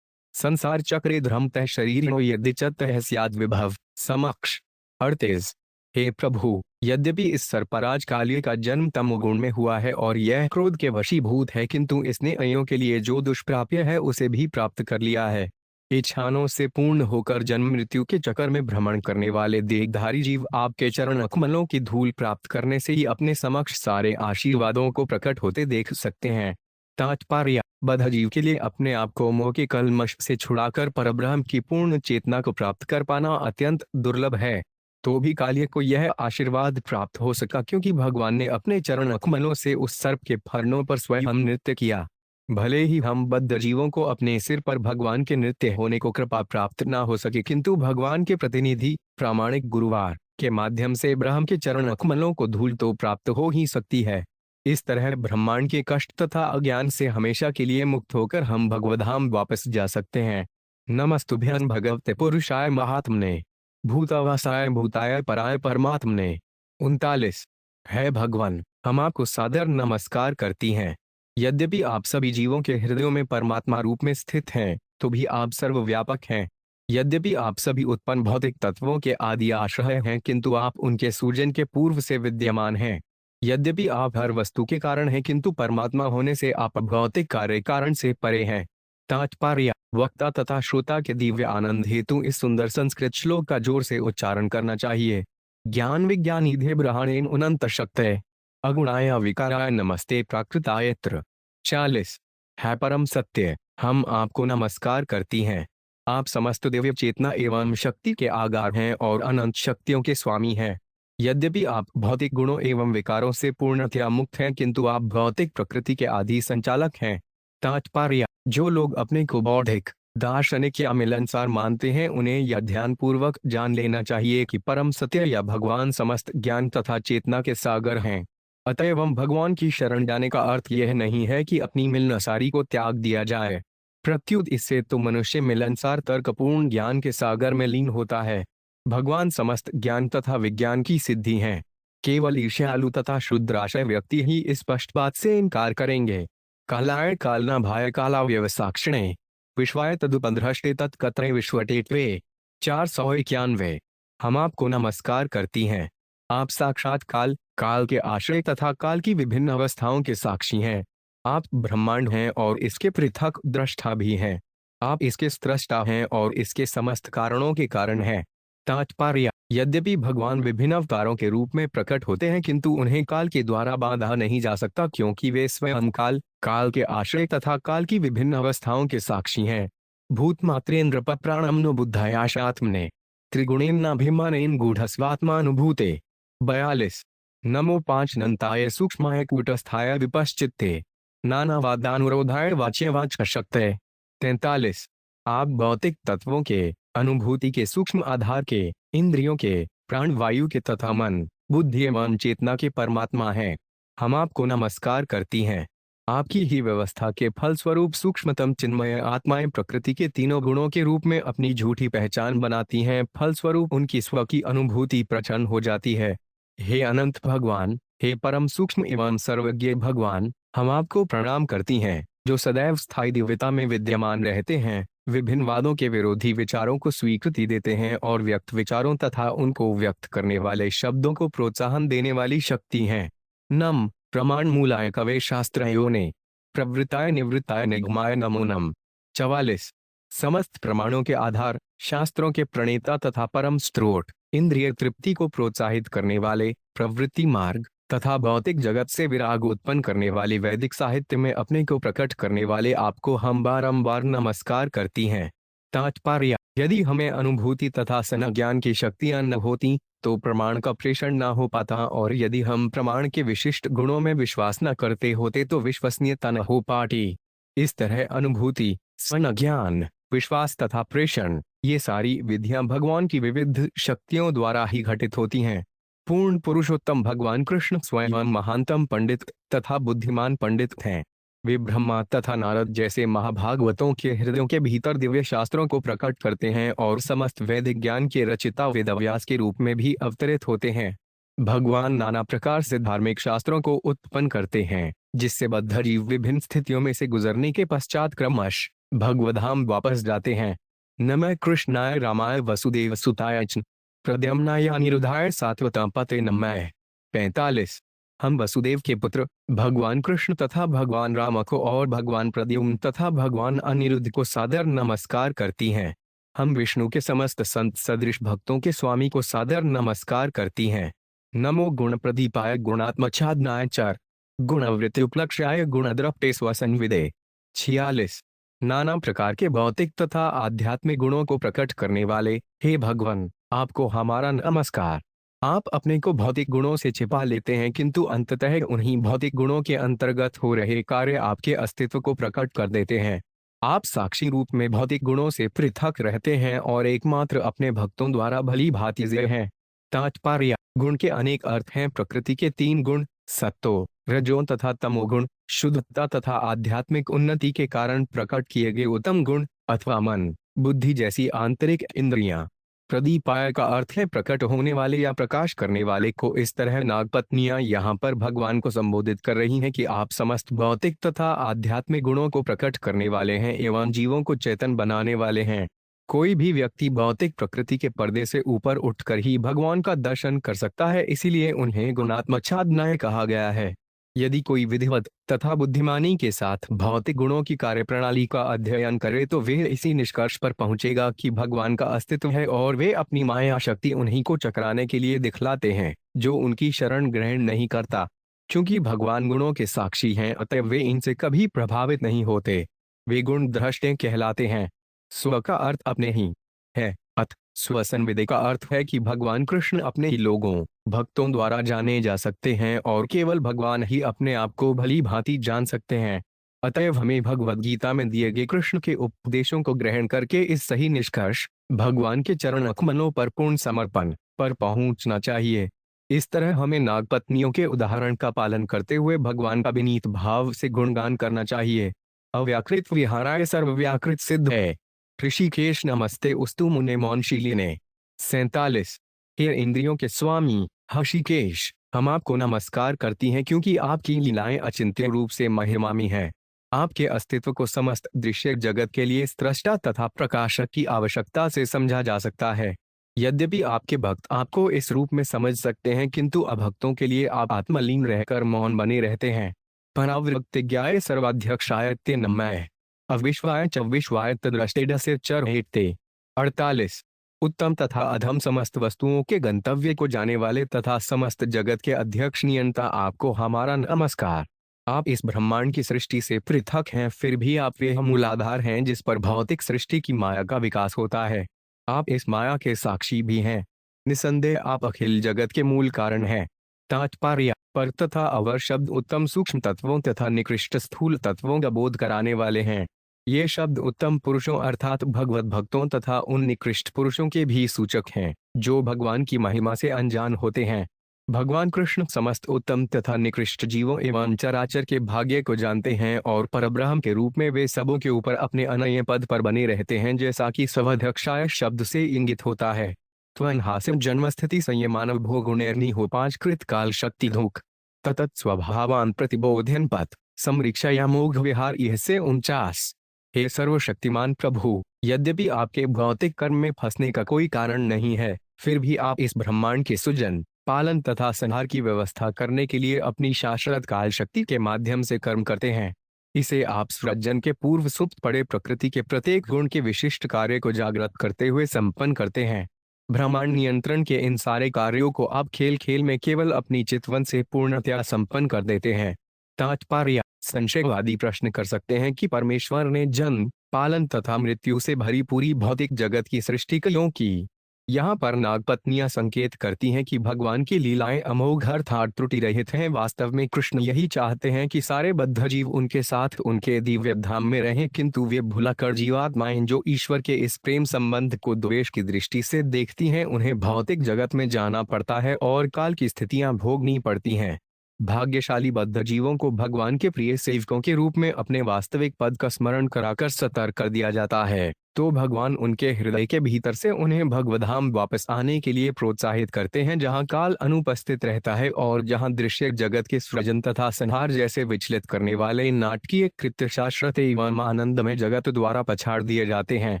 संसार चक्रे ध्रमतः शरीरिणो यदि चतः स्याद् विभव समक्ष। 38। हे प्रभु, यद्यपि इस सर्पराज कालिय का जन्म तमोगुण में हुआ है और यह क्रोध के वशीभूत है, किंतु इसने अयों के लिए जो दुष्प्राप्य है उसे भी प्राप्त कर लिया है। इच्छाओं से पूर्ण होकर जन्म मृत्यु के चक्कर में भ्रमण करने वाले देहधारी जीव आपके चरण कमलों की धूल प्राप्त करने से ही अपने समक्ष सारे आशीर्वादों को प्रकट होते देख सकते हैं। तात्पर्य: बद्ध जीव के लिए अपने आप को मोह के कलमश से छुड़ाकर परब्रह्म की पूर्ण चेतना को प्राप्त कर पाना अत्यंत दुर्लभ है। तो भी कालिय को यह आशीर्वाद प्राप्त हो सका क्योंकि भगवान ने अपने चरण कमलों से उस सर्प के फरनों पर स्वयं नृत्य किया। भले ही हम बद्ध जीवों को अपने सिर पर भगवान के नृत्य होने को कृपा प्राप्त न हो सके, किंतु भगवान के प्रतिनिधि प्रामाणिक गुरुवार के माध्यम से ब्रह्म के चरण कमलों को धूल तो प्राप्त हो ही सकती है। इस तरह ब्रह्मांड के कष्ट तथा अज्ञान से हमेशा के लिए मुक्त होकर हम भगवधाम वापस जा सकते हैं। नमस्तुभ्यं भगवते पुरुषाय महात्मने भूतावासाय भूताय पराय परमात्मने। 39। है भगवान, हम आपको सादर नमस्कार करती हैं। यद्यपि आप सभी जीवों के हृदयों में परमात्मा रूप में स्थित हैं, तो भी आप सर्वव्यापक हैं। यद्यपि आप सभी उत्पन्न भौतिक तत्वों के आदि आश्रय हैं, किंतु आप उनके सूजन के पूर्व से विद्यमान हैं। यद्यपि आप हर वस्तु के कारण हैं, किंतु परमात्मा होने से आप भौतिक कार्य कारण से परे हैं। तात्पर्य: वक्ता तथा श्रोता के दिव्य आनंद हेतु इस सुंदर संस्कृत श्लोक का जोर से उच्चारण करना चाहिए। ज्ञान विज्ञानिधे ब्रहाणेन अनंत शक्तये अगुणाय विकाराय नमस्ते प्राकृतायत्र। 40। है परम सत्य, हम आपको नमस्कार करती हैं। आप समस्त दिव्य चेतना एवं शक्ति के आगार हैं और अनंत शक्तियों के स्वामी हैं। यद्यपि आप भौतिक गुणों एवं विकारों से पूर्णतया मुक्त हैं, किंतु आप भौतिक प्रकृति के आदि संचालक हैं। तात्पर्य: जो लोग अपने को बौद्धिक, दार्शनिक या मिलनसार मानते हैं, उन्हें यह ध्यानपूर्वक जान लेना चाहिए कि परम सत्य या भगवान समस्त ज्ञान तथा चेतना के सागर हैं। अतएव भगवान की शरण जाने का अर्थ यह नहीं है कि अपनी मिलनसारी को त्याग दिया जाए। प्रत्युत इससे तो मनुष्य मिलनसार तर्कपूर्ण ज्ञान के सागर में लीन होता है। भगवान समस्त ज्ञान तथा विज्ञान की सिद्धि हैं। केवल ईर्ष्यालु तथा शुद्राशय व्यक्ति ही इस स्पष्ट बात से इनकार करेंगे। कालाय कालना भाय काला व्यवसाक्षणे विश्वाय तदुपद्रष्टे तत्कत्रे विश्वटेट्वे। 491। हम आपको नमस्कार करती हैं। आप साक्षात काल, काल के आश्रय तथा काल की विभिन्न अवस्थाओं के साक्षी हैं। आप ब्रह्मांड हैं और इसके पृथक दृष्टा भी हैं। आप इसके स्रष्टा हैं और इसके समस्त कारणों के कारण हैं। तात्पर्य: यद्यपि भगवान विभिन्न अवतारों के रूप में प्रकट होते हैं, किंतु उन्हें काल के द्वारा बांधा नहीं जा सकता, क्योंकि वे स्वयं काल, काल के आश्रय तथा काल की विभिन्न अवस्थाओं के साक्षी हैं। भूतमात्रेन्द्र प्राणम नो बुद्धायाशात्मने त्रिगुणेनाभिमानेन गूढ़स्वात्मानुभूते। 42। नमो पांचनंताय सूक्ष्माय कूटस्थाय विपश्चित्ते नानावादानुरोधाय वाच्यवाचक शक्तये। 43। आप भौतिक तत्वों के, अनुभूति के सूक्ष्म आधार के, इंद्रियों के, प्राणवायु के तथा मन, बुद्धि एवं चेतना के परमात्मा हैं। हम आपको नमस्कार करती हैं। आपकी ही व्यवस्था के फलस्वरूप सूक्ष्मतम चिन्मय आत्माएं प्रकृति के तीनों गुणों के रूप में अपनी झूठी पहचान बनाती हैं। फलस्वरूप उनकी स्व की अनुभूति प्रचंड हो जाती है। हे अनंत भगवान, हे परम सूक्ष्म एवं सर्वज्ञ भगवान, हम आपको प्रणाम करती हैं, जो सदैव स्थायी दिव्यता में विद्यमान रहते हैं, विभिन्न वादों के विरोधी विचारों को स्वीकृति देते हैं और व्यक्त विचारों तथा उनको व्यक्त करने वाले शब्दों को प्रोत्साहन देने वाली शक्ति हैं। नम प्रमाण मूलाय कवे शास्त्रयोने प्रवृत्ताय निवृत्ताय निगमाय नमो नम। 44। समस्त प्रमाणों के आधार, शास्त्रों के प्रणेता तथा परम स्रोत, इंद्रिय तृप्ति को प्रोत्साहित करने वाले, प्रवृत्ति मार्ग तथा भौतिक जगत से विराग उत्पन्न करने वाले, वैदिक साहित्य में अपने को प्रकट करने वाले आपको हम बारंबार नमस्कार करती हैं। तात्पर्य: यदि हमें अनुभूति तथा संज्ञान की शक्तियां न होती तो प्रमाण का प्रेषण न हो पाता, और यदि हम प्रमाण के विशिष्ट गुणों में विश्वास न करते होते तो विश्वसनीयता न हो पाती। इस तरह अनुभूति, संज्ञान, विश्वास तथा प्रेषण, ये सारी विधियां भगवान की विविध शक्तियों द्वारा ही घटित होती हैं। पूर्ण पुरुषोत्तम भगवान कृष्ण स्वयं महानतम पंडित तथा बुद्धिमान पंडित हैं। वे ब्रह्मा तथा नारद जैसे महाभागवतों के हृदयों के भीतर दिव्य शास्त्रों को प्रकट करते हैं और समस्त वैदिक ज्ञान के रचिता वेदव्यास के रूप में भी अवतरित होते हैं। भगवान नाना प्रकार से धार्मिक शास्त्रों को उत्पन्न करते हैं। जिससे बद्ध जीव विभिन्न स्थितियों में से गुजरने के पश्चात क्रमश भगवधाम वापस जाते हैं। नमः कृष्णाय रामाय वसुदेव सुताय च प्रद्युम्नाय अनिरुद्धाय सात्वतां पते नमः। 45। हम वसुदेव के पुत्र भगवान कृष्ण तथा भगवान राम को और भगवान प्रद्युम्न तथा भगवान अनिरुद्ध को सादर नमस्कार करती हैं। हम विष्णु के समस्त संत सदृश भक्तों के स्वामी को सादर नमस्कार करती हैं। नमो गुण प्रदीपाय गुणात्मच्छादनाय चार गुणवृत्ति उपलक्ष्याय गुणद्रष्टे स्वसंविदे। 46। नाना प्रकार के भौतिक तथा आध्यात्मिक गुणों को प्रकट करने वाले हे भगवान, आपको हमारा नमस्कार। आप अपने को भौतिक गुणों से छिपा लेते हैं, किंतु अंततः उन्हीं भौतिक गुणों के अंतर्गत हो रहे कार्य आपके अस्तित्व को प्रकट कर देते हैं। आप साक्षी रूप में भौतिक गुणों से पृथक रहते हैं और एकमात्र अपने भक्तों द्वारा भली भांति जय हैं। तात्पर्य: गुण के अनेक अर्थ हैं। प्रकृति के 3 गुण सत्तो, रजो तथा तमोगुण शुद्धता तथा आध्यात्मिक उन्नति के कारण प्रकट किए गए उत्तम गुण अथवा मन, बुद्धि जैसी आंतरिक इंद्रियां। प्रदीपाय का अर्थ है प्रकट होने वाले या प्रकाश करने वाले को। इस तरह नागपत्नियां यहाँ पर भगवान को संबोधित कर रही हैं कि आप समस्त भौतिक तथा आध्यात्मिक गुणों को प्रकट करने वाले हैं एवं जीवों को चेतन बनाने वाले हैं। कोई भी व्यक्ति भौतिक प्रकृति के पर्दे से ऊपर उठकर ही भगवान का दर्शन कर सकता है, इसीलिए उन्हें गुणात्मच्छादनाय कहा गया है। यदि कोई विधिवत तथा बुद्धिमानी के साथ भौतिक गुणों की कार्यप्रणाली का अध्ययन करे तो वे इसी निष्कर्ष पर पहुंचेगा कि भगवान का अस्तित्व है और वे अपनी माया शक्ति उन्हीं को चकराने के लिए दिखलाते हैं जो उनकी शरण ग्रहण नहीं करता। क्योंकि भगवान गुणों के साक्षी हैं, अतः वे इनसे कभी प्रभावित नहीं होते। वे गुण दृष्टे कहलाते हैं। स्व का अर्थ अपने ही है, अथ स्वसंविदे का अर्थ है कि भगवान कृष्ण अपने ही लोगों भक्तों द्वारा जाने जा सकते हैं और केवल भगवान ही अपने आप को भली भांति जान सकते हैं। अतएव हमें भगवद गीता में दिए गए कृष्ण के उपदेशों को ग्रहण करके इस सही निष्कर्ष भगवान के चरण कमलों पर पूर्ण समर्पण पर पहुंचना चाहिए। इस तरह हमें नागपत्नियों के उदाहरण का पालन करते हुए भगवान का विनीत भाव से गुणगान करना चाहिए। अव्याकृत विहाराय सर्वव्याकृत सिद्ध है। ऋषिकेश नमस्ते उस्तु मुने मौनशीलिने। 47। हे इंद्रियों के स्वामी ऋषिकेश, हम आपको नमस्कार करती हैं क्योंकि आपकी लीलाएं अचिंत्य रूप से महिमामी हैं। आपके अस्तित्व को समस्त दृश्य जगत के लिए स्रष्टा तथा प्रकाशक की आवश्यकता से समझा जा सकता है। यद्यपि आपके भक्त आपको इस रूप में समझ सकते हैं, किंतु अभक्तों के लिए आप आत्मलीन रहकर मौन बने रहते हैं। परावृत्तिज्ञाय सर्वाध्यक्षाय ते नमः। अविश्वाय च विश्वाय तद्रष्टेडस्य चर हेते। 48। उत्तम तथा अधम समस्त वस्तुओं के गंतव्य को जाने वाले तथा समस्त जगत के अध्यक्ष नियंता, आपको हमारा नमस्कार। आप इस ब्रह्मांड की सृष्टि से पृथक हैं, फिर भी आप वे मूलाधार हैं जिस पर भौतिक सृष्टि की माया का विकास होता है। आप इस माया के साक्षी भी हैं। निसंदेह आप अखिल जगत के मूल कारण हैं। तात्पर्य: पर तथा अवर शब्द उत्तम सूक्ष्म तत्वों तथा निकृष्ट स्थूल तत्वों का बोध कराने वाले हैं। ये शब्द उत्तम पुरुषों अर्थात भगवत भक्तों तथा उन निकृष्ट पुरुषों के भी सूचक हैं जो भगवान की महिमा से अनजान होते हैं। भगवान कृष्ण समस्त उत्तम तथा निकृष्ट जीवों एवं चराचर के भाग्य को जानते हैं और परब्रह्म के रूप में वे सबों के ऊपर अपने अनन्य पद पर बने रहते हैं, जैसा कि स्वध्यक्षाय शब्द से इंगित होता है। त्वन्हास्यं जन्मस्थिति संयमानव भोगुणैर्निहो 5 कृत काल शक्ति धूक ततत् स्वभावान प्रतिबोध्यन पथ समरीक्षया मोघ विहार। यह से 49। हे सर्वशक्तिमान प्रभु, यद्यपि आपके भौतिक कर्म में फंसने का कोई कारण नहीं है, फिर भी आप इस ब्रह्मांड के सृजन, पालन तथा संहार की व्यवस्था करने के लिए अपनी शाश्वत काल शक्ति के माध्यम से कर्म करते हैं। इसे आप सृजन के पूर्व सुप्त पड़े प्रकृति के प्रत्येक गुण के विशिष्ट कार्य को जागृत करते हुए संपन्न करते हैं। ब्रह्मांड नियंत्रण के इन सारे कार्यों को आप खेल खेल में केवल अपनी चितवन से पूर्णतया संपन्न कर देते हैं। तात्पर्य: संशयवादी प्रश्न कर सकते हैं कि परमेश्वर ने जन्म, पालन तथा मृत्यु से भरी पूरी भौतिक जगत की सृष्टि क्यों की। यहाँ पर नागपत्नियां संकेत करती हैं कि भगवान की लीलाएं अमोघ अर्थात त्रुटि रहित हैं। वास्तव में कृष्ण यही चाहते हैं कि सारे बद्ध जीव उनके साथ उनके दिव्य धाम में रहें, किंतु वे भुलाकर जीवात्माएं जो ईश्वर के इस प्रेम संबंध को द्वेष की दृष्टि से देखती हैं, उन्हें भौतिक जगत में जाना पड़ता है और काल की स्थितियां भोगनी पड़ती हैं। भाग्यशाली बद्ध जीवों को भगवान के प्रिय सेवकों के रूप में अपने वास्तविक पद का स्मरण कराकर सतर्क कर दिया जाता है, तो भगवान उनके हृदय के भीतर से उन्हें भगवधाम वापस आने के लिए प्रोत्साहित करते हैं, जहां काल अनुपस्थित रहता है और जहां दृश्य जगत के सृजन तथा संहार जैसे विचलित करने वाले नाटकीय कृत्य शाश्वत एवं आनंदमय जगत द्वारा पछाड़ दिए जाते हैं।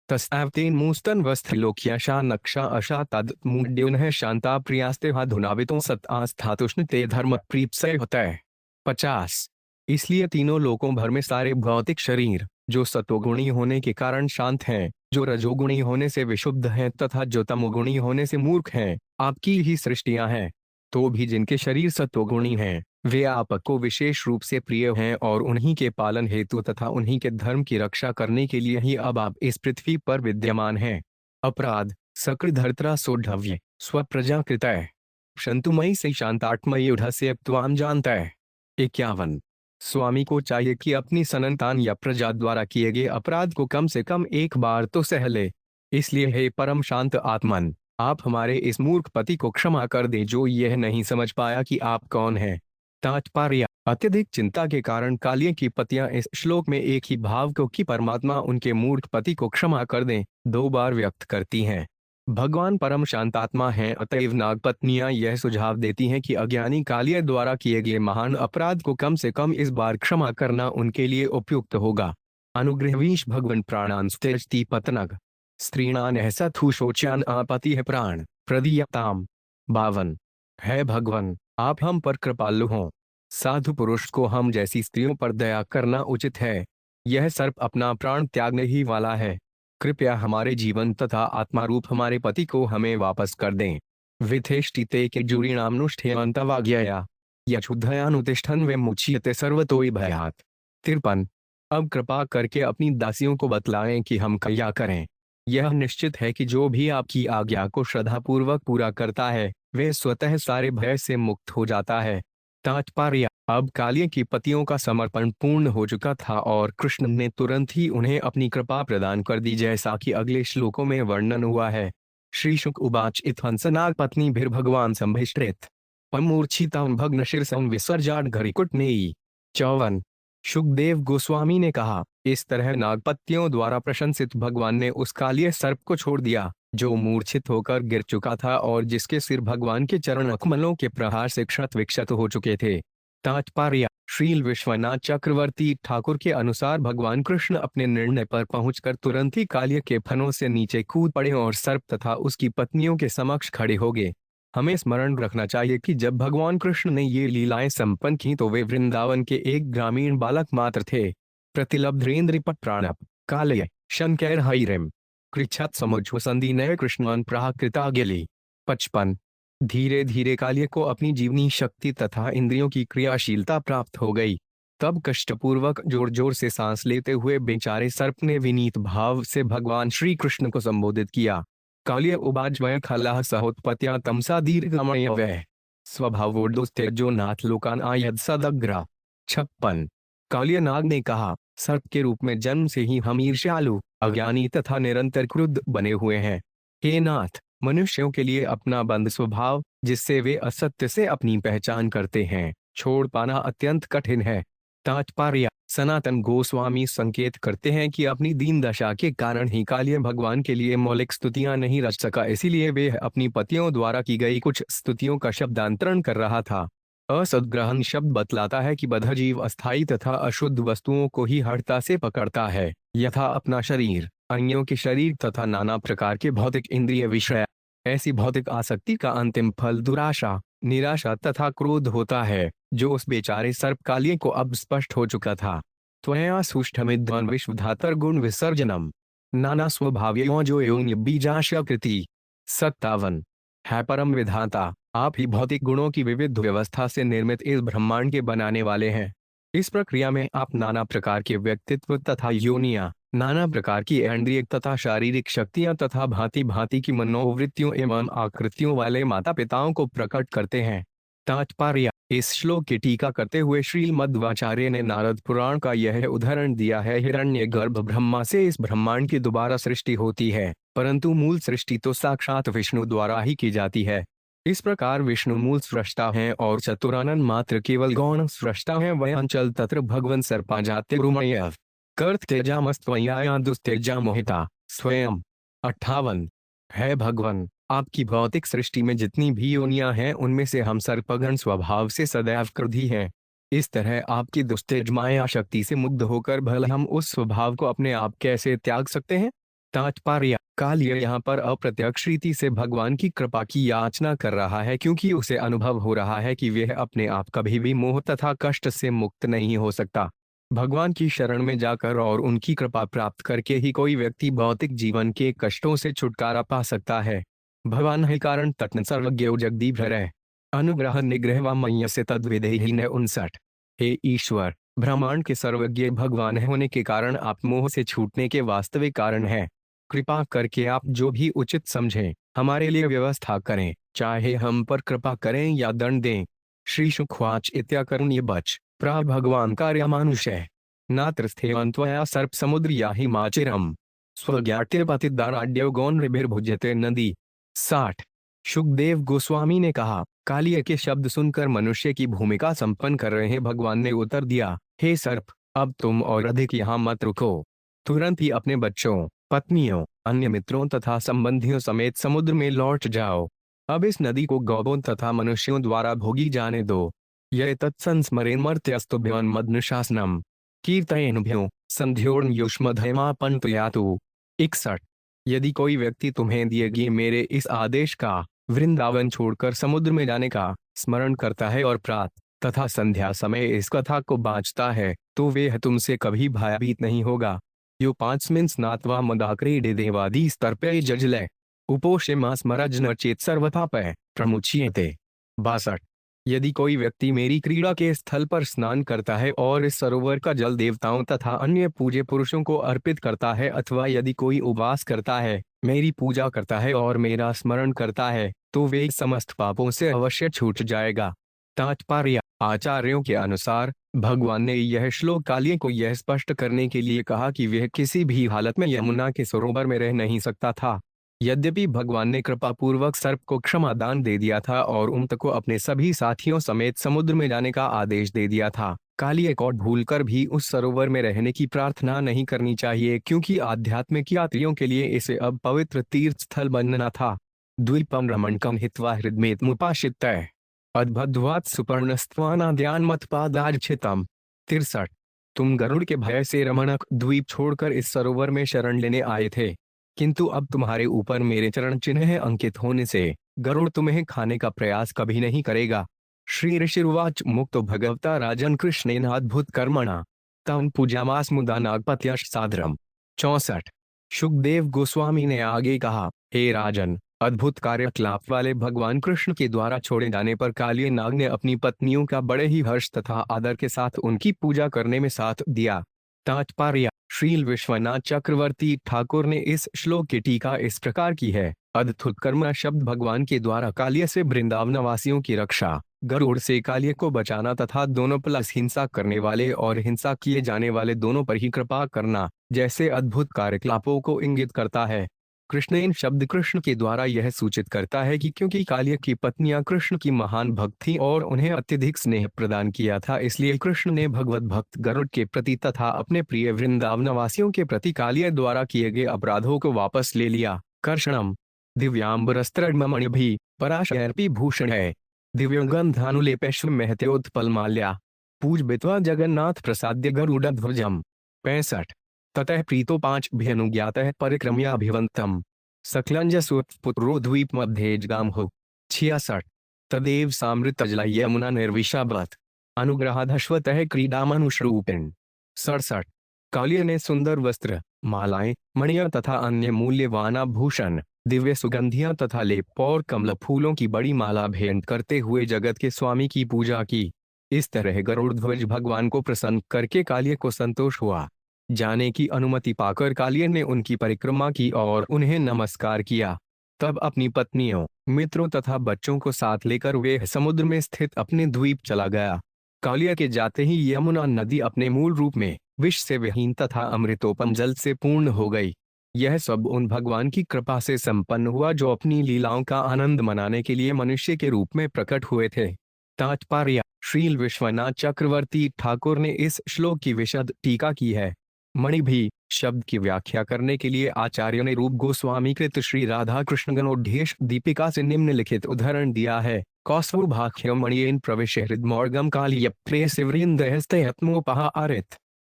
तस्तावतेन मूस्तन वस्थलोक्या शा नक्षा अशा तद मूड्योन शांता प्रियास्ते धुनावितों सत आस्थातुष्ण ते धर्म प्रीप्सय होता है। 50। इसलिए तीनों लोकों भर में सारे भौतिक शरीर जो सत्वगुणी होने के कारण शांत हैं, जो रजोगुणी होने से विशुद्ध हैं तथा जो तमोगुणी होने से मूर्ख हैं, आपकी ही सृष्टियां हैं। तो भी जिनके शरीर सत्वगुणी हैं, वे आपको विशेष रूप से प्रिय हैं और उन्हीं के पालन हेतु तथा उन्हीं के धर्म की रक्षा करने के लिए ही अब आप इस पृथ्वी पर विद्यमान हैं। अपराध सकृधर्त्रा सोढव्य स्वप्रजा कृतय शंतुमयी से शांतात्मय युद्ध से त्वाम जानता है। 51। स्वामी को चाहिए कि अपनी संतान या प्रजा द्वारा किए गए अपराध को कम से कम एक बार तो सह ले। इसलिए हे परम शांत आत्मन, आप हमारे इस मूर्ख पति को क्षमा कर दे जो यह नहीं समझ पाया कि आप कौन हैं। तात्पर्य अत्यधिक चिंता के कारण कालिए की पतियां इस श्लोक में एक ही भाव को कि परमात्मा उनके मूर्ख पति को क्षमा कर दें 2 बार व्यक्त करती हैं। भगवान परम शांतात्मा हैं, अतएव नागपत्नियां यह सुझाव देती हैं कि अज्ञानी कालिया द्वारा किए गए महान अपराध को कम से कम इस बार क्षमा करना उनके लिए उपयुक्त होगा। अनुग्रहवीश भगवान प्राणान स्तेजती पतनग स्त्रीणान ऐसा थू शोच्यान आपति है प्राण प्रदीयताम। 52। है भगवान, आप हम पर कृपालु हों। साधु पुरुष को हम जैसी स्त्रियों पर दया करना उचित है। यह सर्प अपना प्राण त्यागने ही वाला है। कृपया हमारे जीवन तथा आत्मा रूप हमारे पति को हमें वापस कर दें। विथेष्टिते के जुरीणामनुष्ठेयन्तवाज्ञया यक्षुद्धयानुतिष्ठन् वे मुच्यते सर्वतोहि भयात्। 53। अब कृपा करके अपनी दासियों को बतलाएं कि हम क्या करें। यह निश्चित है कि जो भी आपकी आज्ञा को श्रद्धापूर्वक पूरा करता है, वे स्वतः सारे भय से मुक्त हो जाता है। तात्पर्य अब कालिए की पतियों का समर्पण पूर्ण हो चुका था और कृष्ण ने तुरंत ही उन्हें अपनी कृपा प्रदान कर दी, जैसा कि अगले श्लोकों में वर्णन हुआ है। श्री शुक उवाच इत्थंसनाग पत्नी भीर भगवान संभिष्टृत पमूर्छितां भग्न शीर्षं विसर्जाट घरिकुटनेयी। 54। शुकदेव गोस्वामी ने कहा, इस तरह नागपत्तियों द्वारा प्रशंसित भगवान ने उस कालिए सर्प को छोड़ दिया जो मूर्छित होकर गिर चुका था और जिसके सिर भगवान के चरण कमलों के प्रहार से क्षत विक्षत हो चुके थे। तात्पर्य श्रील विश्वनाथ चक्रवर्ती ठाकुर के अनुसार भगवान कृष्ण अपने निर्णय पर पहुंचकर तुरंत ही कालिए के फनों से नीचे कूद पड़े और सर्प तथा उसकी पत्नियों के समक्ष खड़े हो गए। हमें स्मरण रखना चाहिए कि जब भगवान कृष्ण ने ये लीलाएं संपन्न की तो वे वृंदावन के एक ग्रामीण बालक मात्र थे। प्रतिलब्धेन्द्रिपट प्राणप कालय शंकर हईरेम कृच्छत समुज्वसंदी नय कृष्णान प्राकृतागिली। 55। धीरे धीरे कालिए को अपनी जीवनी शक्ति तथा इंद्रियों की क्रियाशीलता प्राप्त हो गई। तब कष्टपूर्वक जोर जोर से सांस लेते हुए बेचारे सर्प ने विनीत भाव से भगवान श्री कृष्ण को संबोधित किया। कालिय उवाच वय खलाह सहोत्पत्या तमसा दीर्घमय वय स्वभावोर्दोस्तेजो नाथ लोकान आयद सदग्रा। 56। कालिय नाग ने कहा, सर्प के रूप में जन्म से ही हम ईर्ष्यालु, अज्ञानी तथा निरंतर क्रुद्ध बने हुए हैं। हे नाथ, मनुष्यों के लिए अपना बंद स्वभाव, जिससे वे असत्य से अपनी पहचान करते हैं, छोड़ पाना अत्यंत कठिन है। तात्पर्य सनातन गोस्वामी संकेत करते हैं कि अपनी दीन दशा के कारण ही कालिय भगवान के लिए मौलिक स्तुतियां नहीं रच सका, इसीलिए वे अपनी पतियों द्वारा की गई कुछ स्तुतियों का शब्दांतरण कर रहा था। असद्ग्रहण शब्द बतलाता है कि बद्ध जीव अस्थायी तथा अशुद्ध वस्तुओं को ही हठता से पकड़ता है, यथा अपना शरीर, अन्यों के शरीर तथा नाना प्रकार के भौतिक इंद्रिय विषय। ऐसी भौतिक आसक्ति का अंतिम फल दुराशा, निराशा तथा क्रोध होता है, जो उस बेचारे सर्प कालिए को अब स्पष्ट हो चुका था। त्वया सुष्ठमिद्वान विश्वधातर गुण विसर्जनम नाना स्वभाव्यों जो योनि बीजाशकृति। 57। है परम विधाता, आप ही भौतिक गुणों की विविध व्यवस्था से निर्मित इस ब्रह्मांड के बनाने वाले हैं। इस प्रक्रिया में आप नाना प्रकार के व्यक्तित्व तथा योनियां, नाना प्रकार की इंद्रिय तथा शारीरिक शक्तियां तथा भांति भांति की मनोवृत्तियों एवं आकृतियों वाले माता पिताओं को प्रकट करते हैं। तात्पर्य इस श्लोक की टीका करते हुए श्रील मध्वाचार्य ने नारद पुराण का यह उदाहरण दिया है। हिरण्यगर्भ ब्रह्मा से इस ब्रह्मांड की दोबारा सृष्टि होती है, परंतु मूल सृष्टि तो साक्षात विष्णु द्वारा ही की जाती है। इस प्रकार विष्णु मूल स्रष्टा हैं और चतुरानन मात्र केवल गौण स्रष्टा हैं। वह अंचल तत्र भगवन सर्पाजात्य रुमय कर्त तेजामस्त्वया दुस्तेजा मोहिता स्वयं। 58 है भगवन, आपकी भौतिक सृष्टि में जितनी भी योनियां हैं उनमें से हम सर्पगण स्वभाव से सदैव क्रोधी हैं। इस तरह आपकी दुस्तेज माया शक्ति से मुग्ध होकर भले हम उस स्वभाव को अपने आप कैसे त्याग सकते हैं। तात्पर्य, काल्य यहाँ पर अप्रत्यक्ष रीति से भगवान की कृपा की याचना कर रहा है, क्योंकि उसे अनुभव हो रहा है कि वह अपने आप कभी भी मोह तथा कष्ट से मुक्त नहीं हो सकता। भगवान की शरण में जाकर और उनकी कृपा प्राप्त करके ही कोई व्यक्ति भौतिक जीवन के कष्टों से छुटकारा पा सकता है। भगवान है कारण तत्न सर्वज्ञ जगदीप हरय अनुग्रह निग्रह व मय्य से तद्विदेही न 59। हे ईश्वर, ब्रह्मांड के सर्वज्ञ भगवान होने के कारण आप मोह से छूटने के वास्तविक कारण हैं। कृपा करके आप जो भी उचित समझें हमारे लिए व्यवस्था करें, चाहे हम पर कृपा करें या दंड दें। श्री शुकवाच इत्याकरुण्य बच प्रा भगवान कार्यामानुषय नात्र स्थेवंत्वया सर्प समुद्र या हिमाचिरम स्वज्ञाट्यपतिदाराड्य गौन रिभिर्भुज्यते नदी। 60। शुकदेव गोस्वामी ने कहा, कालिय के शब्द सुनकर मनुष्य की भूमिका संपन्न कर रहे भगवान ने उत्तर दिया, हे सर्प, अब तुम और अधिक यहाँ मत रुको। तुरंत ही अपने बच्चों, पत्नियों, अन्य मित्रों तथा संबंधियों समेत समुद्र में लौट जाओ। अब इस नदी को गौवों तथा मनुष्यों द्वारा भोगी जाने दो। यह तत्संस्मरेन मर्त्यस्तुभ्योन मदनुशासनम कीर्तयेनुभ्यो संध्योर्न युष्मधैमापन्तु यातु। 61। यदि कोई व्यक्ति तुम्हें दिए गए मेरे इस आदेश का, वृंदावन छोड़कर समुद्र में जाने का, स्मरण करता है और प्रातः तथा संध्या समय इस कथा को बाँचता है, तो वह तुमसे कभी भयभीत नहीं होगा। यो 5 स्नात्वा मदाक्रीडे देवादी स्तर पे जजलय उपोषे मास्मरज न चेत सर्वथापय प्रमुच्यते। 62। यदि कोई व्यक्ति मेरी क्रीड़ा के स्थल पर स्नान करता है और इस सरोवर का जल देवताओं तथा अन्य पूज्य पुरुषों को अर्पित करता है, अथवा यदि कोई उपवास करता है, मेरी पूजा करता है और मेरा स्मरण करता है, तो वे समस्त पापों से अवश्य छूट जाएगा। तात्पर्य, आचार्यों के अनुसार भगवान ने यह श्लोक कालिय को यह स्पष्ट करने के लिए कहा कि वह किसी भी हालत में यमुना के सरोवर में रह नहीं सकता था। यद्यपि भगवान ने कृपा पूर्वक सर्प को क्षमा दान दे दिया था और उम्त को अपने सभी साथियों समेत समुद्र में जाने का आदेश दे दिया था, कालिय को भूलकर भी उस सरोवर में रहने की प्रार्थना नहीं करनी चाहिए, क्योंकि आध्यात्मिक यात्रियों के लिए इसे अब पवित्र तीर्थ स्थल बनना था। द्वीपम रमणकम हित्वा हृदमेतमुपाश्रितः अद्भुतवात् सुपर्णस्त्वानाद्यान्मत्पादार्चितम्। 63। तुम गरुड़ के भय से रमणक द्वीप छोड़कर इस सरोवर में शरण लेने आए थे, किंतु अब तुम्हारे ऊपर मेरे चरण चिन्ह अंकित होने से गरुड़ तुम्हें खाने का प्रयास कभी नहीं करेगा। श्री ऋषिर्वाच मुक्तो भगवता राजन कृष्णेन अद्भुत कर्मणा तम पूजामास मुदा नागपत्यश सादरम। 64। शुकदेव गोस्वामी ने आगे कहा, हे राजन, अद्भुत कार्यकलाप वाले भगवान कृष्ण के द्वारा छोड़े जाने पर कालिय नाग ने अपनी पत्नियों का बड़े ही हर्ष तथा आदर के साथ उनकी पूजा करने में साथ दिया। तात्पर्य, श्रील विश्वनाथ चक्रवर्ती ठाकुर ने इस श्लोक की टीका इस प्रकार की है, अद्भुत कर्म शब्द भगवान के द्वारा कालिय से वृंदावन वासियों की रक्षा, गरुड़ से कालिय को बचाना तथा दोनों प्लस हिंसा करने वाले और हिंसा किए जाने वाले दोनों पर ही कृपा करना जैसे अद्भुत कार्यकलापों को इंगित करता है। कृष्णेन शब्द कृष्ण के द्वारा यह सूचित करता है कि क्योंकि कालिय की पत्नियां कृष्ण की महान भक्त थीं और उन्हें अत्यधिक स्नेह प्रदान किया था, इसलिए कृष्ण ने भगवत भक्त गरुड़ के प्रति तथा अपने प्रिय वृंदावनवासियों के प्रति कालिय द्वारा किए गए अपराधों को वापस ले लिया। कर्षणम दिव्यांबरस्त्रमणिभिः पराशरपि भूषण है दिव्यगंधानुलेपैश्व महत्योत्पलमाल्या पूजबित्वा जगन्नाथ प्रसाद्य गरुड़ध्वजम्। 65। ततः प्रीतो 5 अनुज्ञातः परिक्रम्याभिवंतम सकलंजसुपुत्रो द्वीप मध्येजगाम हो। 66। तदेव सामृतजला यमुना निर्विशाबत अनुग्रहाधश्वतः क्रीडामनुश्रूपिण। 67। कालिय ने सुंदर वस्त्र, मालाएं, मणियां तथा अन्य मूल्यवान आभूषण, दिव्य सुगंधियां तथा लेप और कमल फूलों की बड़ी माला भेंट करते हुए जगत के स्वामी की पूजा की। इस तरह गरुड़ध्वज भगवान को प्रसन्न करके कालिय को संतोष हुआ। जाने की अनुमति पाकर कालिय ने उनकी परिक्रमा की और उन्हें नमस्कार किया। तब अपनी पत्नियों, मित्रों तथा बच्चों को साथ लेकर वे समुद्र में स्थित अपने द्वीप चला गया। कालिय के जाते ही यमुना नदी अपने मूल रूप में विष से विहीन तथा अमृतोपम जल से पूर्ण हो गई। यह सब उन भगवान की कृपा से संपन्न हुआ जो अपनी लीलाओं का आनंद मनाने के लिए मनुष्य के रूप में प्रकट हुए थे। तात्पर्य: श्रील विश्वनाथ चक्रवर्ती ठाकुर ने इस श्लोक की विशद टीका की है। मणिभी शब्द की व्याख्या करने के लिए आचार्यों ने रूप गोस्वामी कृत श्री राधा कृष्ण गणोद्धेश दीपिका से निम्नलिखित उदाहरण दिया है। कौस्तुभाख्यो मणियेन प्रविश्य हृदमोर्गम कालियप्रेसविरिंदहस्तयत्मोपहारित।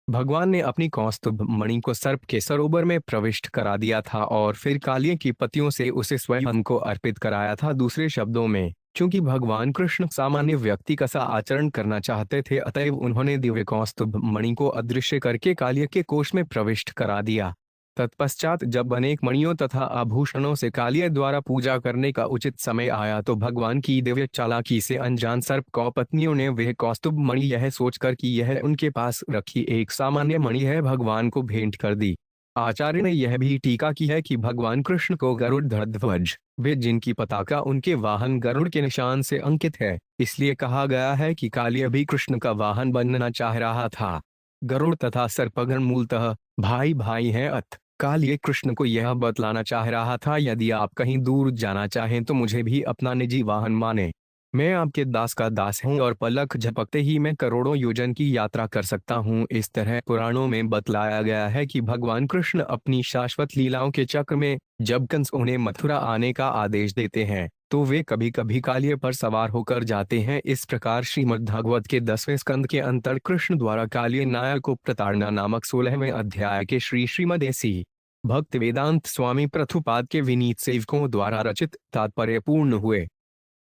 भगवान ने अपनी कौस्तुभ मणि को सर्प के सरोवर में प्रविष्ट करा दिया था और फिर कालिय की पत्तियों से उसे स्वयं को अर्पित कराया था। दूसरे शब्दों में, चूंकि भगवान कृष्ण सामान्य व्यक्ति का सा आचरण करना चाहते थे, अतएव उन्होंने दिव्य कौस्तुभ मणि को अदृश्य करके कालिय के कोष में प्रविष्ट करा दिया। तत्पश्चात जब अनेक मणियों तथा आभूषणों से कालिय द्वारा पूजा करने का उचित समय आया तो भगवान की दिव्य चालाकी से अनजान सर्प कौपत्नियों ने वह कौस्तुभ मणि यह सोचकर कि यह उनके पास रखी एक सामान्य मणि है, भगवान को भेंट कर दी। आचार्य ने यह भी टीका की है कि भगवान कृष्ण को गरुड़ ध्वज, वे जिनकी पताका उनके वाहन गरुड़ के निशान से अंकित है, इसलिए कहा गया है कि कालिय भी कृष्ण का वाहन बनना चाह रहा था। गरुड़ तथा सर्पगण मूलतः भाई भाई हैं। कालिय कृष्ण को यह बतलाना चाह रहा था, यदि आप कहीं दूर जाना चाहें तो मुझे भी अपना निजी वाहन माने। मैं आपके दास का दास हूँ और पलक झपकते ही मैं करोड़ों योजन की यात्रा कर सकता हूँ। इस तरह पुराणों में बतलाया गया है कि भगवान कृष्ण अपनी शाश्वत लीलाओं के चक्र में जब कंस उन्हें मथुरा आने का आदेश देते हैं तो वे कभी कभी कालिय पर सवार होकर जाते हैं। इस प्रकार श्रीमद्भागवत के 10वें स्कंद के अंतर कृष्ण द्वारा कालिय नायक को प्रताड़ना नामक 16वें अध्याय के श्रीमद् ऐसी भक्त वेदांत स्वामी प्रभुपाद के विनीत सेवकों द्वारा रचित तात्पर्य पूर्ण हुए।